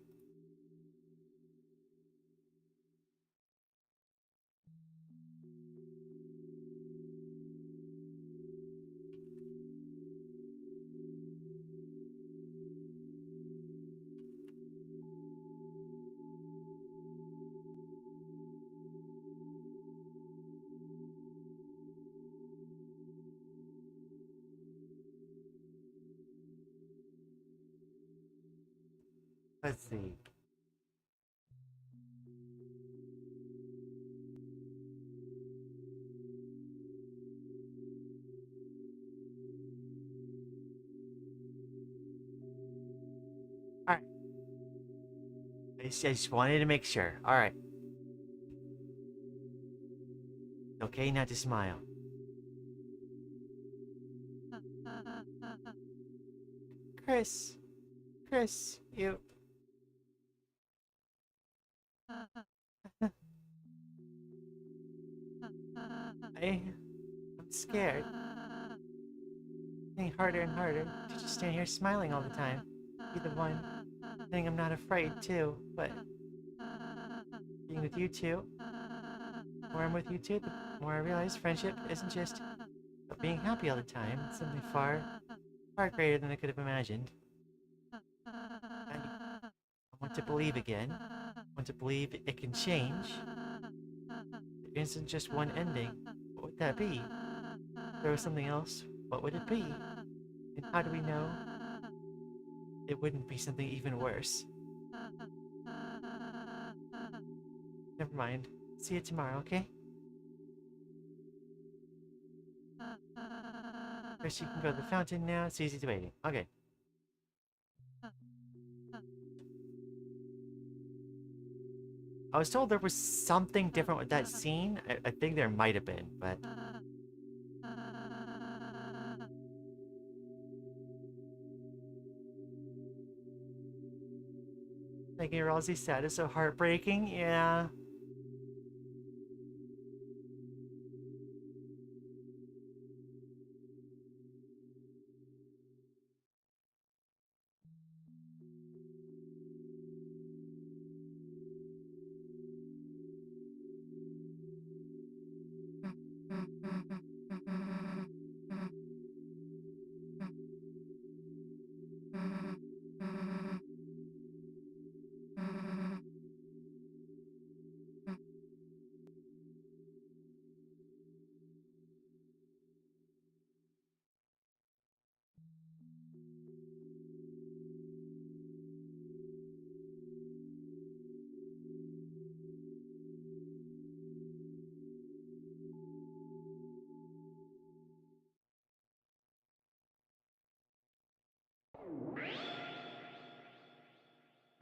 Let's see. All right. I just wanted to make sure. All right. Okay, not to smile. Chris, Chris, you. I'm scared. It's getting harder and harder to just stand here smiling all the time. Be the one saying I'm not afraid too, but being with you two, the more I'm with you two, the more I realize friendship isn't just about being happy all the time. It's something far, far greater than I could have imagined. I want to believe again. I want to believe it can change. There isn't just one ending. What would that be? If there was something else, what would it be? And how do we know it wouldn't be something even worse? Never mind. See you tomorrow, okay? Chris, you can go to the fountain now. It's easy to waiting. Okay. I was told there was something different with that scene. I think there might have been, but... Making Ralsei sad is so heartbreaking, yeah.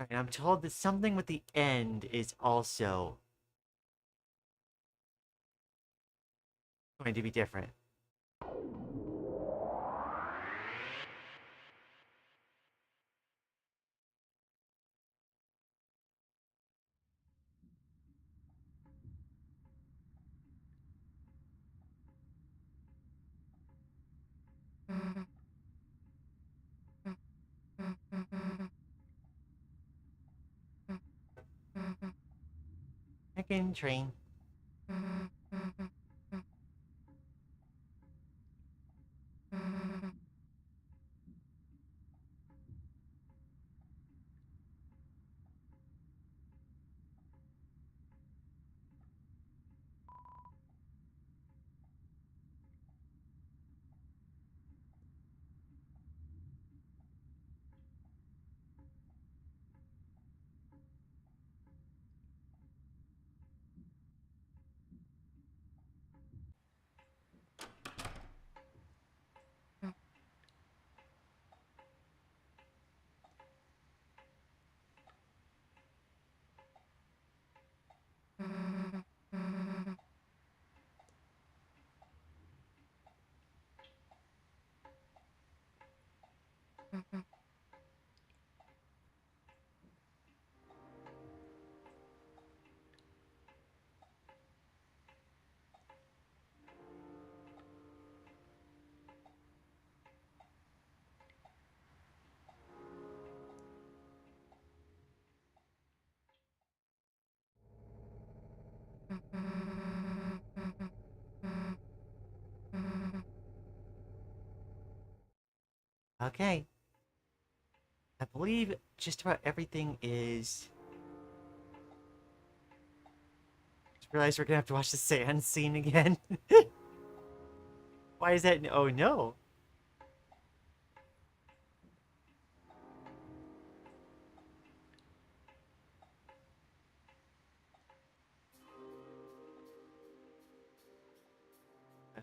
Alright, I'm told that something with the end is also going to be different. Heccin train. Okay. I believe just about everything is... Just realized we're gonna have to watch the sand scene again. Why is that? Oh no.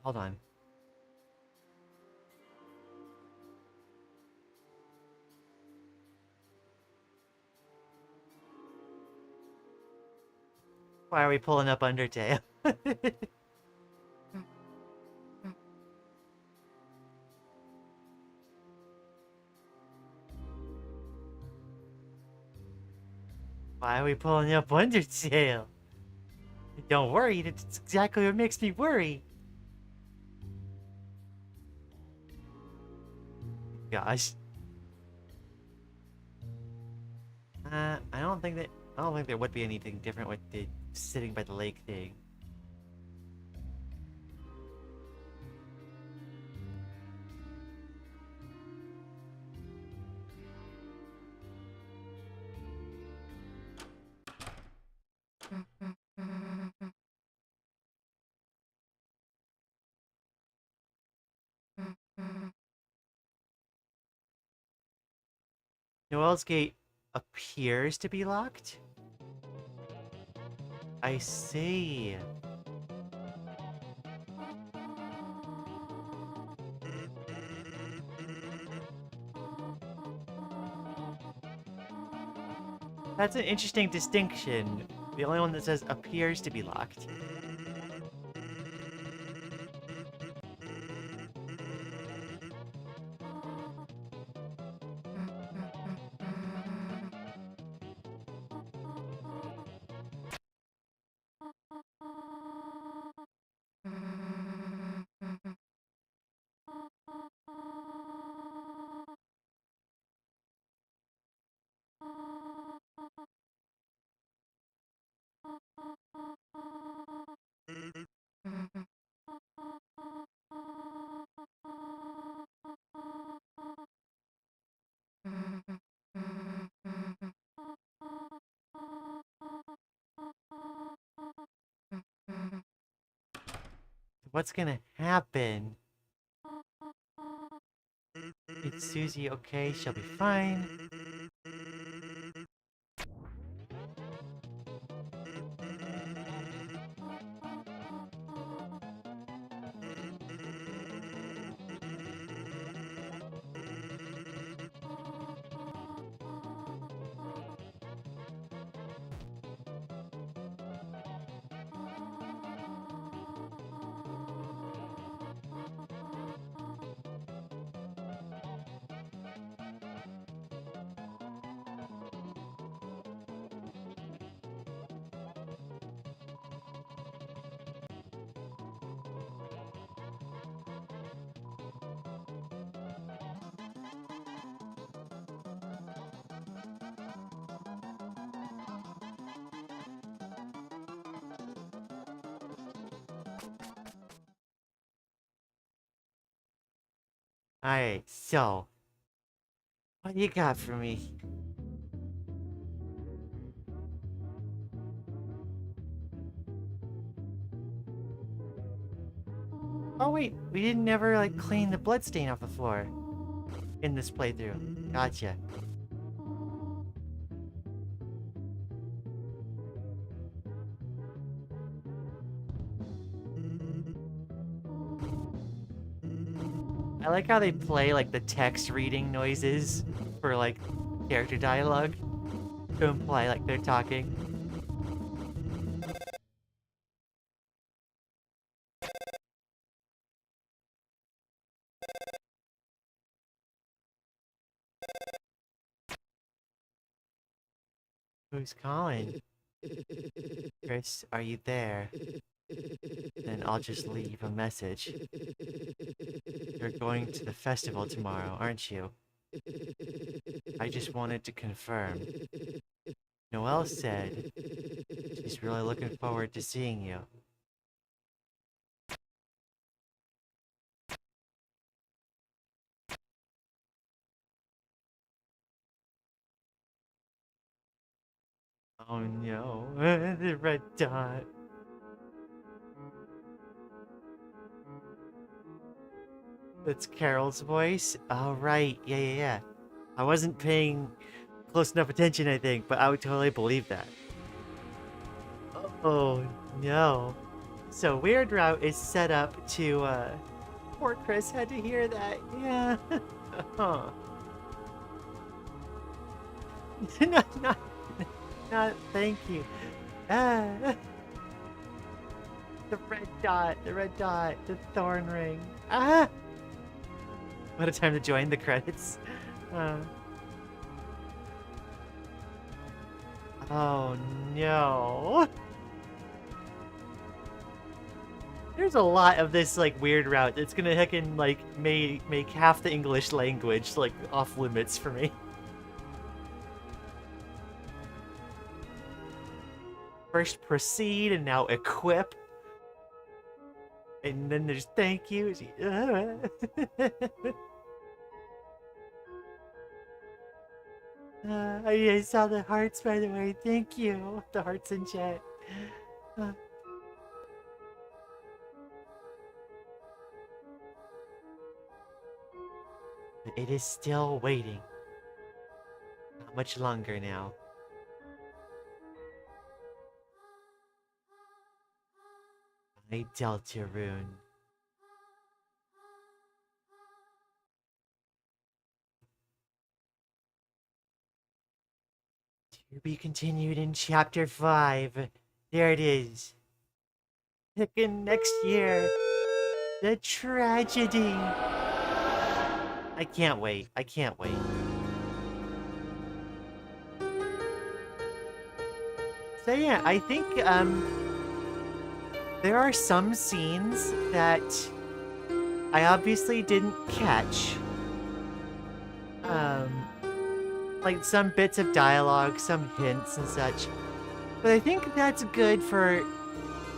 Hold on. Why are we pulling up Undertale? Why are we pulling up Undertale? Don't worry, that's exactly what makes me worry. Gosh. I don't think there would be anything different with the sitting by the lake thing. Noel's gate appears to be locked? I see. That's an interesting distinction. The only one that says appears to be locked. What's gonna happen? It's Susie, okay, she'll be fine. Alright, so... what do you got for me? Oh wait, we didn't ever, like, clean the bloodstain off the floor in this playthrough. Gotcha. I like how they play, like, the text reading noises for, like, character dialogue to imply, like, they're talking. Who's calling? Chris, are you there? Then I'll just leave a message. You're going to the festival tomorrow, aren't you? I just wanted to confirm. Noelle said she's really looking forward to seeing you. Oh no, the red dot. That's Carol's voice? Oh, right. Yeah. I wasn't paying close enough attention, I think, but I would totally believe that. Oh, no. So, Weird Route is set up to, poor Chris had to hear that. Yeah. Huh. Not, thank you. Ah. The red dot, the thorn ring. Ah! What a time to join the credits. Oh no. There's a lot of this like weird route that's gonna heckin' like make half the English language like off limits for me. First proceed and now equip. And then there's thank you. I saw the hearts, by the way. Thank you. The hearts in chat. But it is still waiting. Not much longer now. My Deltarune. To be continued in Chapter 5. There it is. Picking next year. The tragedy. I can't wait. I can't wait. So yeah, I think there are some scenes that I obviously didn't catch. Like some bits of dialogue, some hints and such. But I think that's good for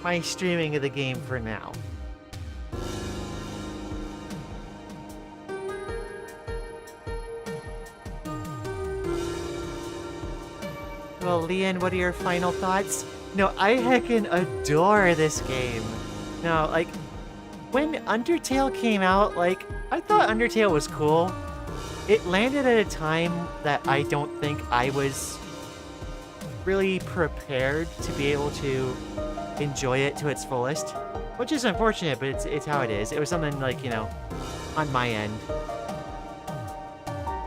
my streaming of the game for now. Well, Lian, what are your final thoughts? No, I heckin' adore this game. No, like, when Undertale came out, like, I thought Undertale was cool. It landed at a time that I don't think I was really prepared to be able to enjoy it to its fullest. Which is unfortunate, but it's how it is. It was something, like, you know, on my end.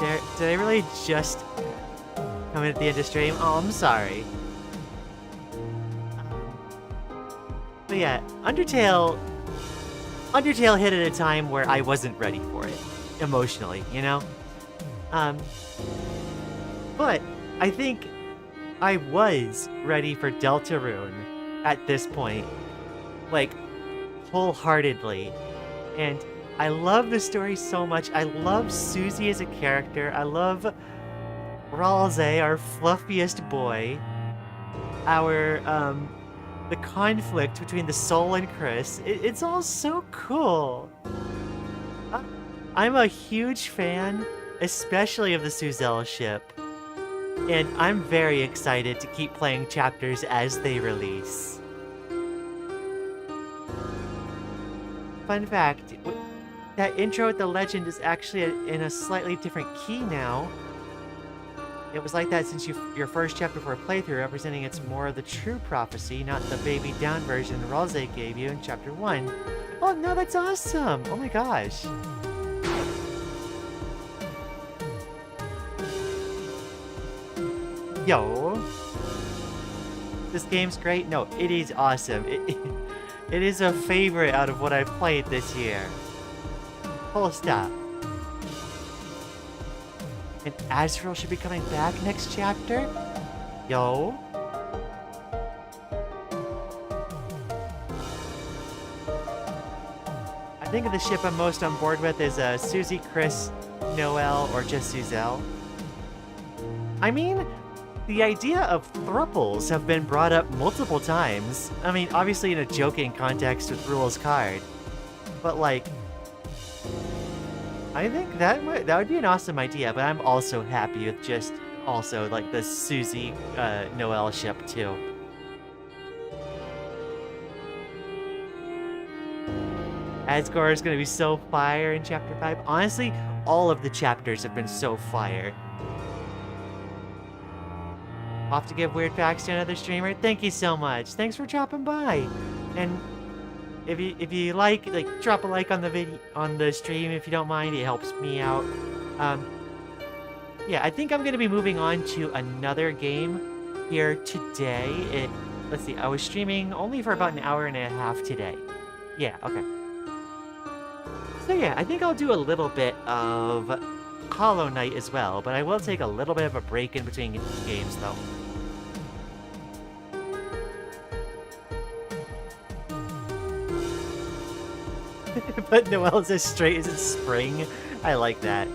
Did I really just come in at the end of stream? Oh, I'm sorry. But yeah, Undertale hit at a time where I wasn't ready for it, emotionally, you know? But I think I was ready for Deltarune at this point, like, wholeheartedly. And I love the story so much. I love Susie as a character. I love Ralze, our fluffiest boy. Our the conflict between the Soul and Chris. It's all so cool. I- I'm a huge fan, especially of the Suzelle ship. And I'm very excited to keep playing chapters as they release. Fun fact, that intro with the legend is actually in a slightly different key now. It was like that since your first chapter for a playthrough, representing it's more of the true prophecy, not the baby down version Rose gave you in chapter 1. Oh no, that's awesome! Oh my gosh. Yo. This game's great? No, it is awesome. It is a favorite out of what I've played this year. Full stop. And Azrael should be coming back next chapter? Yo. I think of the ship I'm most on board with is Susie, Chris, Noelle, or just Suzelle. I mean, the idea of thruples have been brought up multiple times. I mean, obviously in a joking context with Rule's card. But like, I think that would be an awesome idea, but I'm also happy with just also like the Susie Noelle ship too. Asgore is gonna be so fire in chapter 5. Honestly, all of the chapters have been so fire. Off to give weird facts to another streamer. Thank you so much. Thanks for dropping by. And if you like drop a like on the video on the stream if you don't mind. It helps me out. Yeah, I think I'm gonna be moving on to another game here today. Let's see. I was streaming only for about an hour and a half today. Yeah. Okay. So yeah, I think I'll do a little bit of Hollow Knight as well, but I will take a little bit of a break in between games though. But Noelle's as straight as it's spring. I like that.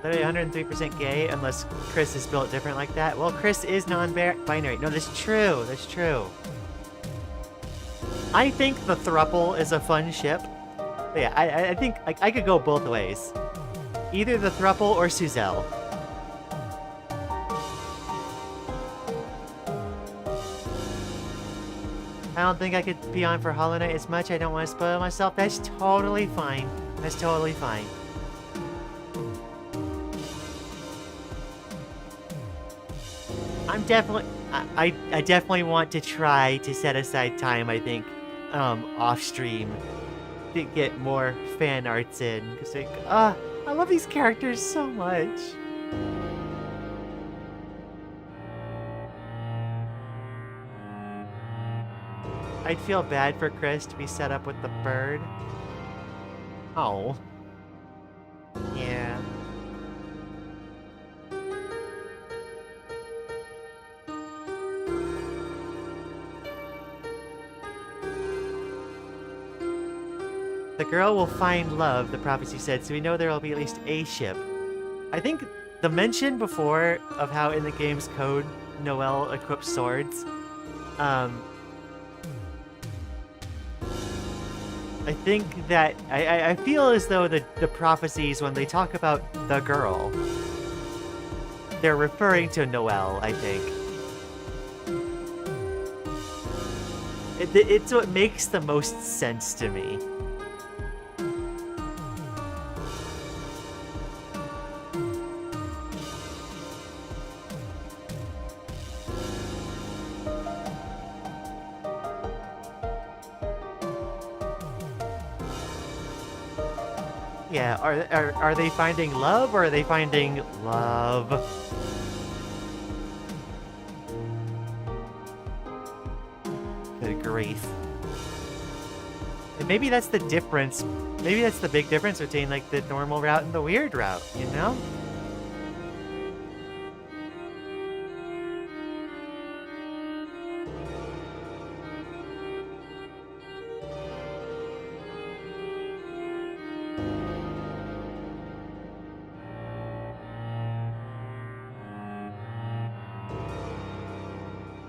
Literally 103% gay unless Chris is built different like that. Well, Chris is non-binary. No, that's true. That's true. I think the thruple is a fun ship. But yeah, I think I could go both ways. Either the thruple or Suzelle. I don't think I could be on for Hollow Knight as much. I don't want to spoil myself. That's totally fine. That's totally fine. I'm definitely... I definitely want to try to set aside time, I think, off stream to get more fan arts in. Because like, I love these characters so much. I'd feel bad for Chris to be set up with the bird. Oh. Yeah. The girl will find love, the prophecy said, so we know there will be at least a ship. I think the mention before of how in the game's code Noelle equips swords, I think that I feel as though the prophecies, when they talk about the girl, they're referring to Noelle, I think. It's what makes the most sense to me. Yeah, are they finding love or are they finding love? Good grief. And maybe that's the difference. Maybe that's the big difference between like the normal route and the weird route, you know?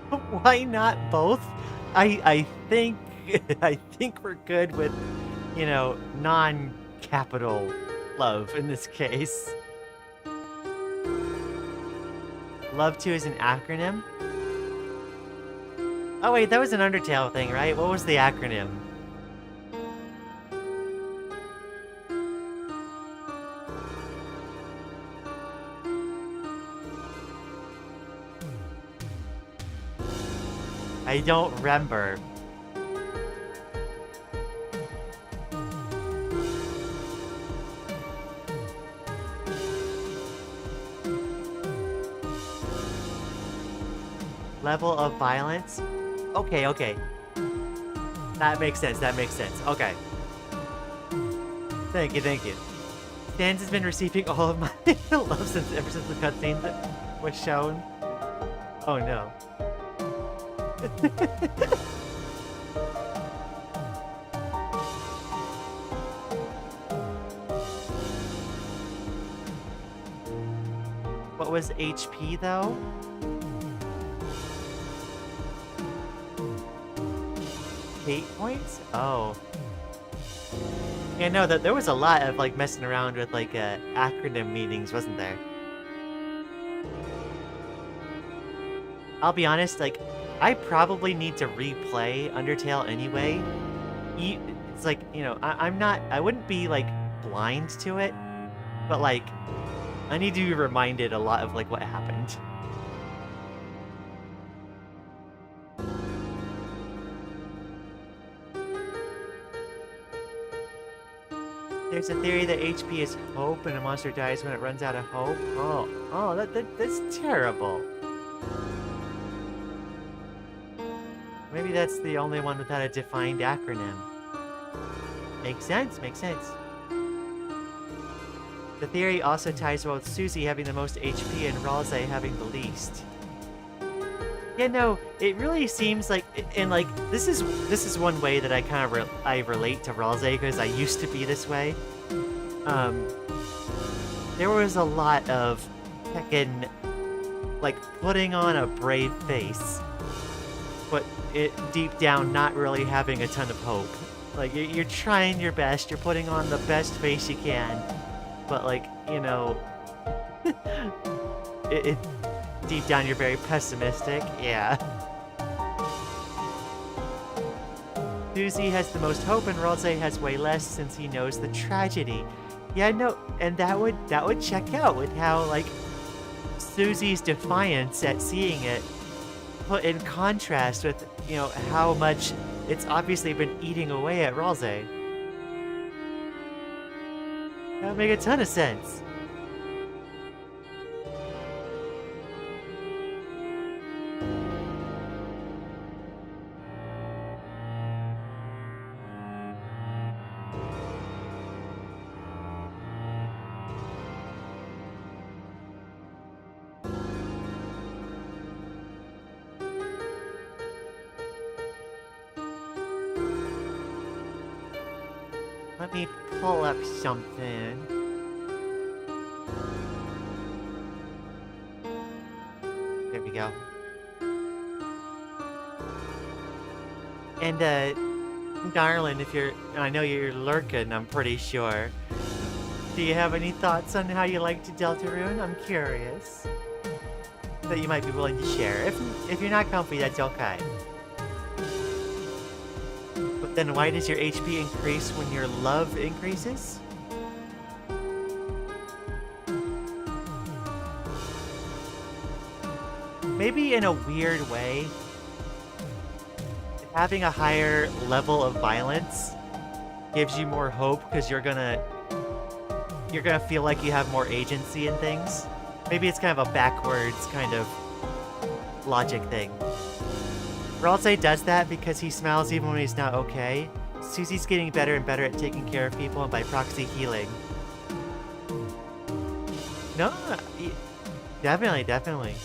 Why not both? I think I think we're good with, you know, non-capital love in this case. Love to is an acronym? Oh wait, that was an Undertale thing, right? What was the acronym? I don't remember. Level of violence? Okay, okay. That makes sense, that makes sense. Okay. Thank you, thank you. Sans has been receiving all of my love ever since the cutscene was shown. Oh no. What was HP though? Hate points? Oh. Yeah, no, there was a lot of like messing around with like acronym meanings, wasn't there? I'll be honest, like, I probably need to replay Undertale anyway. It's like, you know, I wouldn't be like blind to it, but like, I need to be reminded a lot of like what happened. There's a theory that HP is hope and a monster dies when it runs out of hope. Oh, that's terrible. Maybe that's the only one without a defined acronym. Makes sense, makes sense. The theory also ties well with Susie having the most HP and Ralze having the least. Yeah, no, it really seems like, and like, this is one way that I kind of I relate to Ralze because I used to be this way. There was a lot of heckin', like, putting on a brave face, but deep down not really having a ton of hope. Like, you're trying your best, you're putting on the best face you can, but like, you know, deep down you're very pessimistic, yeah. Susie has the most hope and Ralze has way less since he knows the tragedy. Yeah, no, and that would check out with how, like, Susie's defiance at seeing it put in contrast with, you know, how much it's obviously been eating away at Ralze. That would make a ton of sense. Let me pull up something. There we go. And, darling, I know you're lurking, I'm pretty sure. Do you have any thoughts on how you liked Deltarune? I'm curious. That you might be willing to share. If you're not comfy, that's okay. But then why does your HP increase when your love increases? Maybe in a weird way, having a higher level of violence gives you more hope because you're gonna feel like you have more agency in things. Maybe it's kind of a backwards kind of logic thing. Ralze does that because he smiles even when he's not okay. Susie's getting better and better at taking care of people and by proxy healing. No, definitely, definitely.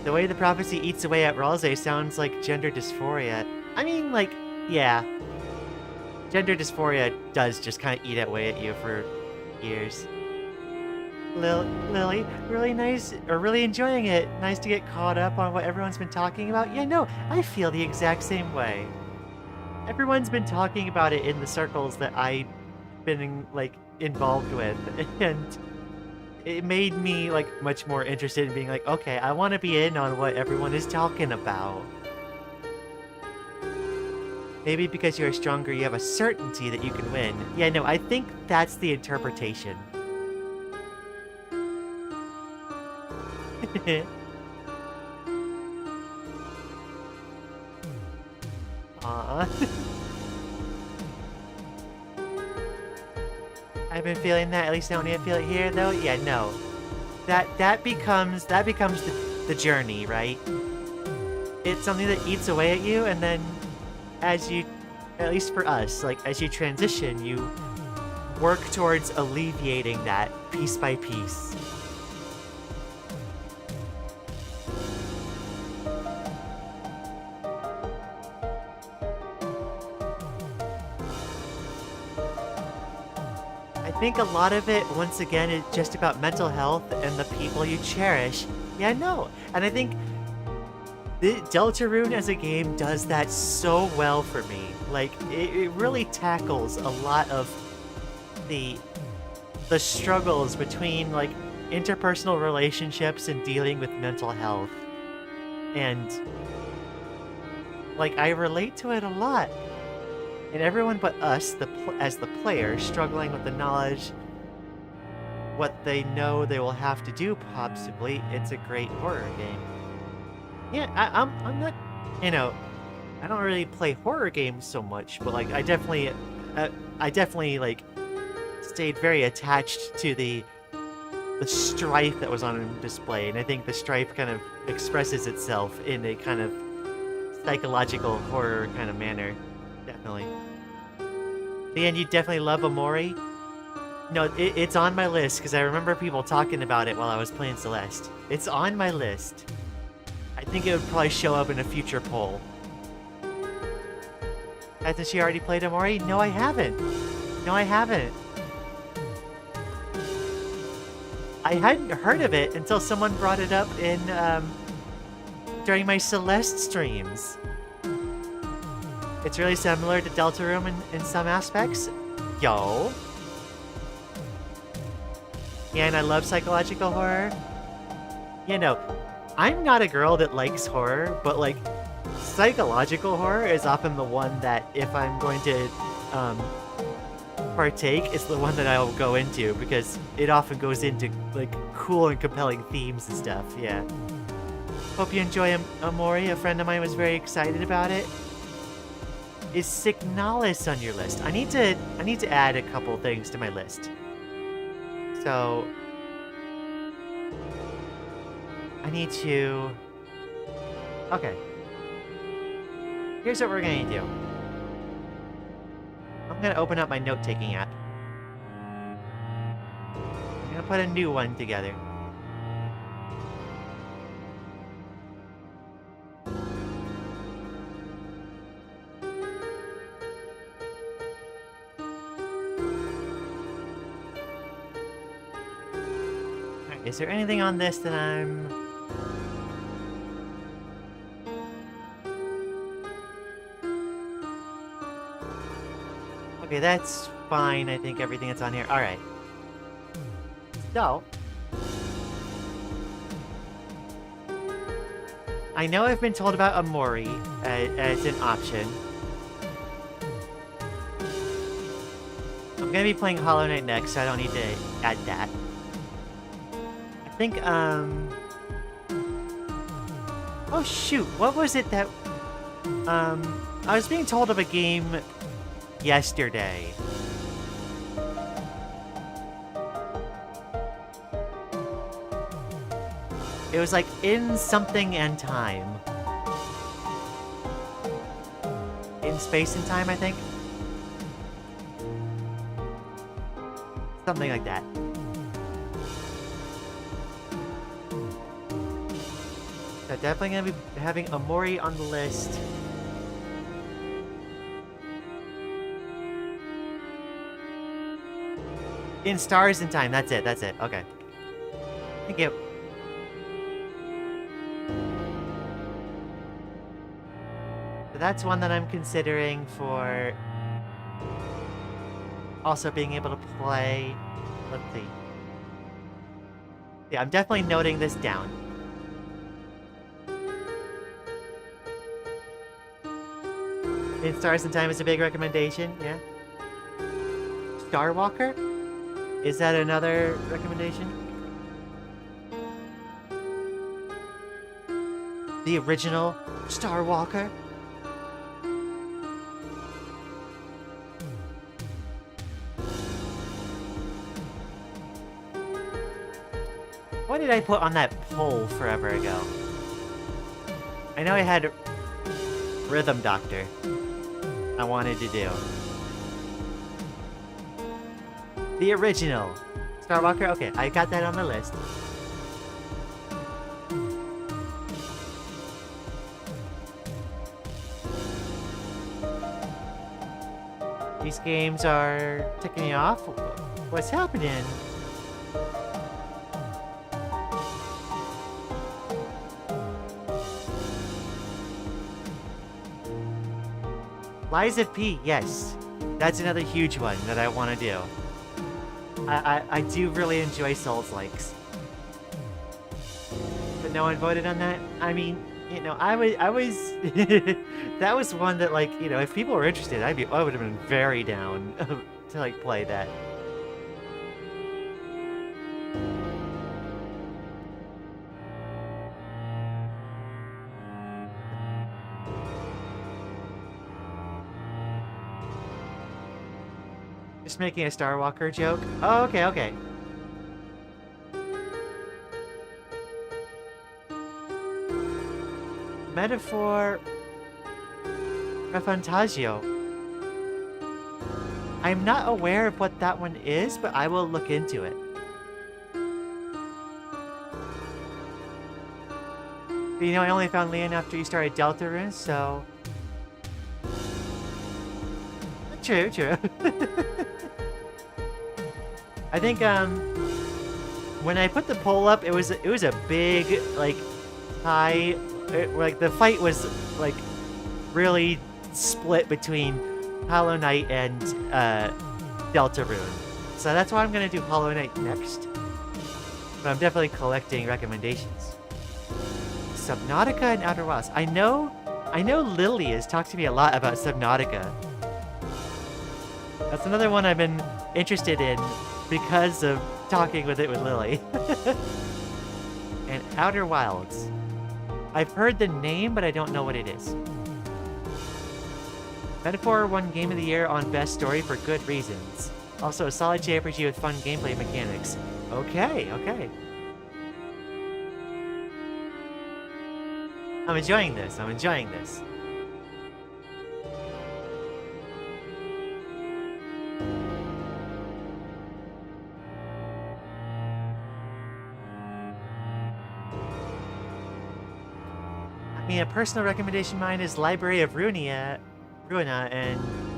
The way the prophecy eats away at Ralze sounds like gender dysphoria. I mean, like, yeah. Gender dysphoria does just kind of eat away at you for years. Lily, really nice, or really enjoying it. Nice to get caught up on what everyone's been talking about. Yeah, no, I feel the exact same way. Everyone's been talking about it in the circles that I've been, like, involved with, and it made me, like, much more interested in being like, okay, I want to be in on what everyone is talking about. Maybe because you're stronger, you have a certainty that you can win. Yeah, no, I think that's the interpretation. Aww. I've been feeling that, at least I don't need to feel it here, though. Yeah, no. That becomes the journey, right? It's something that eats away at you, and then as you, at least for us, like, as you transition, you work towards alleviating that piece by piece. I think a lot of it, once again, is just about mental health and the people you cherish. Yeah, no. And I think Deltarune as a game does that so well for me. Like, it really tackles a lot of the struggles between, like, interpersonal relationships and dealing with mental health. And, like, I relate to it a lot. And everyone but us, as the player, struggling with the knowledge, what they know they will have to do, possibly, it's a great horror game. Yeah, I'm not, you know, I don't really play horror games so much, but, like, I definitely, like, stayed very attached to the strife that was on display, and I think the strife kind of expresses itself in a kind of psychological horror kind of manner. Definitely. Lian, you definitely love Omori? No, it's on my list, because I remember people talking about it while I was playing Celeste. It's on my list. I think it would probably show up in a future poll. Hasn't she already played Omori? No, I haven't. No, I haven't. I hadn't heard of it until someone brought it up in, during my Celeste streams. It's really similar to Deltarune in some aspects. Yo. Yeah, and I love psychological horror. You know, I'm not a girl that likes horror, but, like, psychological horror is often the one that, if I'm going to partake, is the one that I'll go into, because it often goes into, like, cool and compelling themes and stuff, yeah. Hope you enjoy Omori. A friend of mine was very excited about it. Is Signalis on your list? I need to add a couple things to my list. So I need to... Okay. Here's what we're gonna do. I'm gonna open up my note-taking app. I'm gonna put a new one together. Alright, is there anything on this that I'm... Okay, that's fine. I think everything that's on here. Alright. So, I know I've been told about Omori as an option. I'm gonna be playing Hollow Knight next, so I don't need to add that. I think, oh shoot, what was it that... I was being told of a game yesterday. It was like In Something and Time. In Space and Time, I think? Something like that. So definitely gonna be having Omori on the list. In Stars in Time, that's it, okay. Thank you. So that's one that I'm considering for also being able to play. Let's see. Yeah, I'm definitely noting this down. In Stars and Time is a big recommendation, yeah. Star Walker? Is that another recommendation? The original Star Walker? What did I put on that poll forever ago? I know I had Rhythm Doctor I wanted to do. The original Star Walker? Okay, I got that on my list. These games are ticking me off. What's happening? Lies of P, yes. That's another huge one that I want to do. I do really enjoy Souls-likes. But no one voted on that? I mean, you know, I was that was one that, like, you know, if people were interested, I would have been very down to, like, play that. Just making a Star Walker joke? Oh, okay, okay. Metaphor... Refantagio. I'm not aware of what that one is, but I will look into it. But, you know, I only found Lian after you started Deltarune, so... True, true. I think, when I put the poll up, it was a big, like, high... like, the fight was, like, really split between Hollow Knight and Deltarune. So that's why I'm gonna do Hollow Knight next. But I'm definitely collecting recommendations. Subnautica and Outer Wilds. I know Lily has talked to me a lot about Subnautica. That's another one I've been interested in because of talking with Lily. And Outer Wilds. I've heard the name, but I don't know what it is. Metaphor won Game of the Year on Best Story for good reasons. Also, a solid JRPG with fun gameplay mechanics. Okay, okay. I'm enjoying this, I'm enjoying this. I mean, a personal recommendation of mine is Library of Ruina,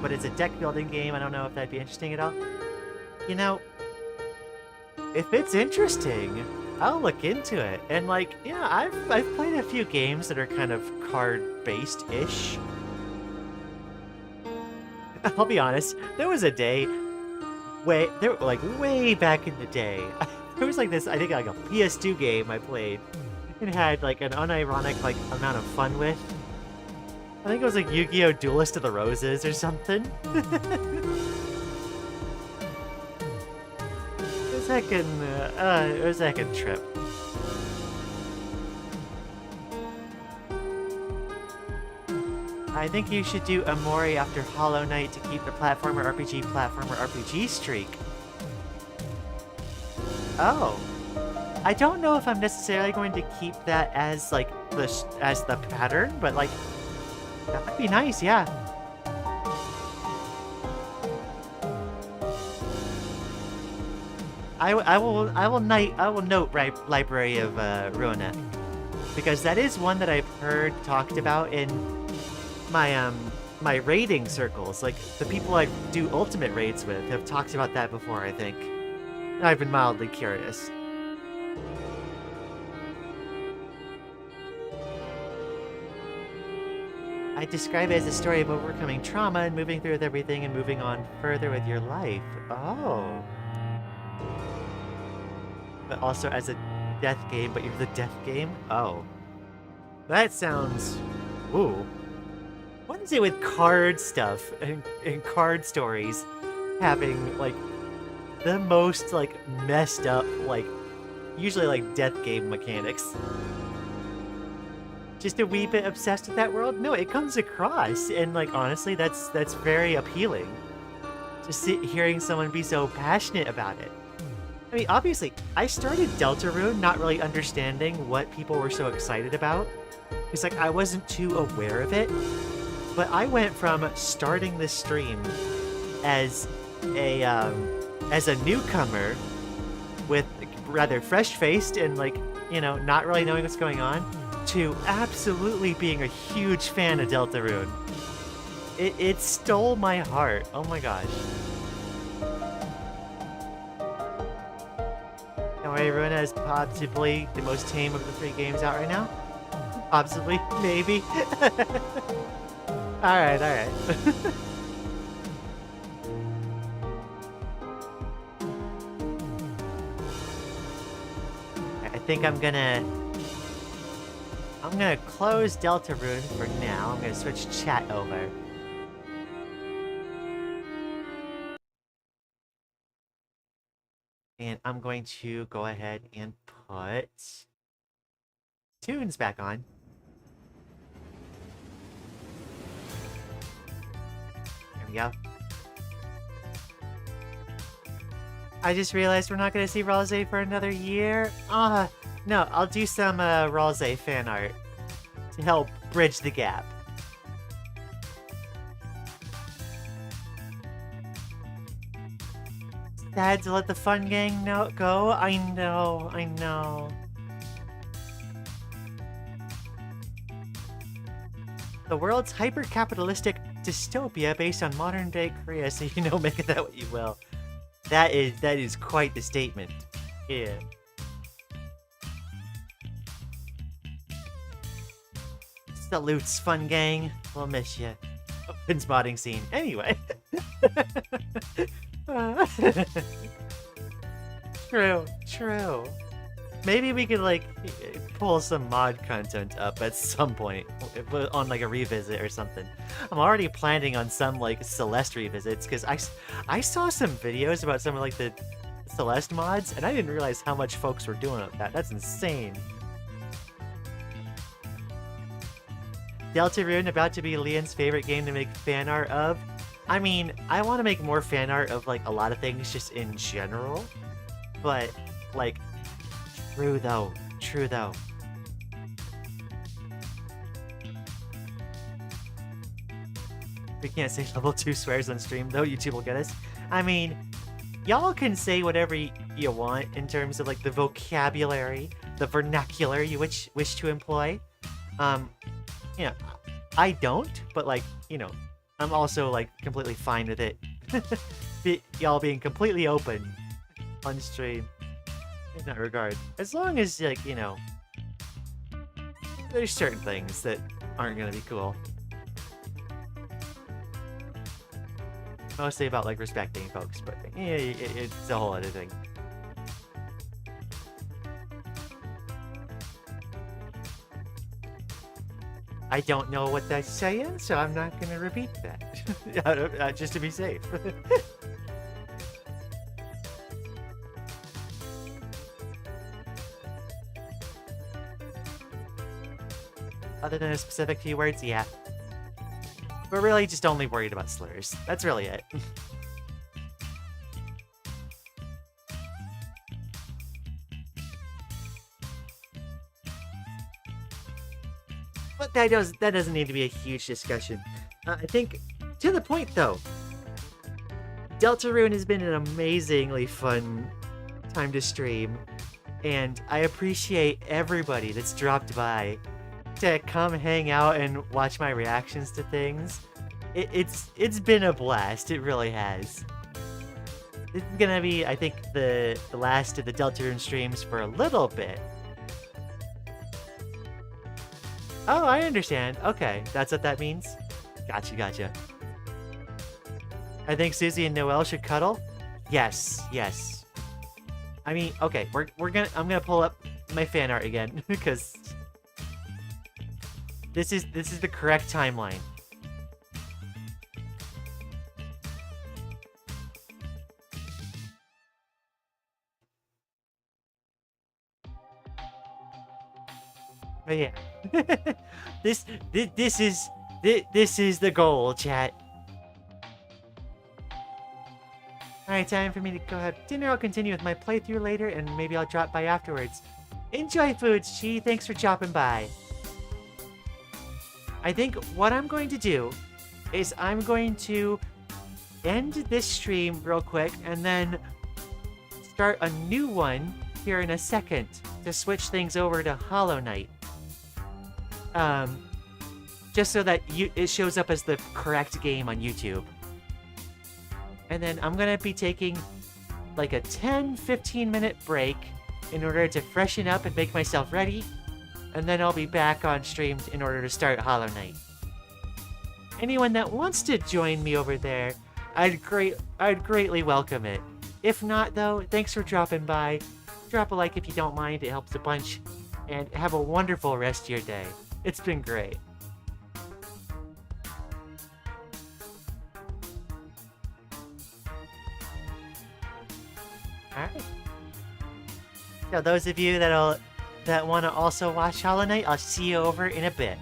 but it's a deck building game. I don't know if that'd be interesting at all. You know, if it's interesting, I'll look into it. And, like, you know, I've played a few games that are kind of card-based-ish. I'll be honest, there was a day way back in the day. There was like this, I think, like a PS2 game I played. It had, like, an unironic, like, amount of fun with. I think it was like Yu-Gi-Oh! Duelist of the Roses or something. It was a heckin' trip. I think you should do Amori after Hollow Knight to keep the platformer RPG streak. Oh. I don't know if I'm necessarily going to keep that as, like, as the pattern, but, like, that might be nice, yeah. I will note Library of Ruina, because that is one that I've heard talked about in my my raiding circles. Like, the people I do ultimate raids with have talked about that before, I think. And I've been mildly curious. I describe it as a story of overcoming trauma and moving through with everything and moving on further with your life. Oh. But also as a death game, but you're the death game? Oh. That sounds... Ooh. What is it with card stuff and card stories having, like, the most, like, messed up, like, usually, like, death game mechanics? Just a wee bit obsessed with that world? No, it comes across, and, like, honestly, that's very appealing. Just hearing someone be so passionate about it. I mean, obviously, I started Deltarune not really understanding what people were so excited about. It's like, I wasn't too aware of it. But I went from starting this stream as a newcomer with rather fresh-faced and, like, you know, not really knowing what's going on, to absolutely being a huge fan of Deltarune. It stole my heart. Oh my gosh. Runa is possibly the most tame of the 3 games out right now. Possibly, maybe. Alright. I think I'm gonna close Deltarune for now. I'm gonna switch chat over. And I'm going to go ahead and put tunes back on. There we go. I just realized we're not going to see Rose for another year. No, I'll do some Rose fan art to help bridge the gap. Sad to let the fun gang go. I know. The world's hyper-capitalistic dystopia based on modern-day Korea, so you know, make it that what you will. That is quite the statement. Yeah. Salutes, fun gang. We'll miss you. Open spotting scene. Anyway. True. Maybe we could, like, pull some mod content up at some point on, like, a revisit or something. I'm already planning on some, like, Celeste revisits, because I saw some videos about some of, like, the Celeste mods, and I didn't realize how much folks were doing with that. That's insane. Deltarune about to be Lian's favorite game to make fan art of. I mean, I want to make more fan art of, like, a lot of things just in general. But, like, true though. We can't say level 2 swears on stream, though. YouTube will get us. I mean, y'all can say whatever you want in terms of, like, the vocabulary, the vernacular you wish to employ. You know, I don't, but, like, you know, I'm also, like, completely fine with it. Y'all being completely open on stream in that regard. As long as, like, you know, there's certain things that aren't gonna be cool. Mostly about, like, respecting folks, but yeah, it's a whole other thing. I don't know what that's saying, so I'm not gonna repeat that. Just to be safe. Other than a specific few words, yeah. We're really just only worried about slurs. That's really it. But that doesn't need to be a huge discussion. I think, to the point though, Deltarune has been an amazingly fun time to stream, and I appreciate everybody that's dropped by to come hang out and watch my reactions to things. It's been a blast. It really has. This is gonna be, I think, the last of the Deltarune streams for a little bit. Oh, I understand. Okay, that's what that means. Gotcha, gotcha. I think Susie and Noelle should cuddle. Yes, yes. I mean, okay, I'm gonna pull up my fan art again because this is the correct timeline. But yeah, this is the goal, chat. Alright, time for me to go have dinner. I'll continue with my playthrough later, and maybe I'll drop by afterwards. Enjoy food, Chi. Thanks for dropping by. I think what I'm going to do is I'm going to end this stream real quick, and then start a new one here in a second to switch things over to Hollow Knight. Just so that it shows up as the correct game on YouTube. And then I'm gonna be taking like a 10-15 minute break in order to freshen up and make myself ready. And then I'll be back on stream in order to start Hollow Knight. Anyone that wants to join me over there, I'd greatly welcome it. If not though, thanks for dropping by. Drop a like if you don't mind, it helps a bunch. And have a wonderful rest of your day. It's been great. Alright. So those of you that want to also watch Hollow Knight, I'll see you over in a bit.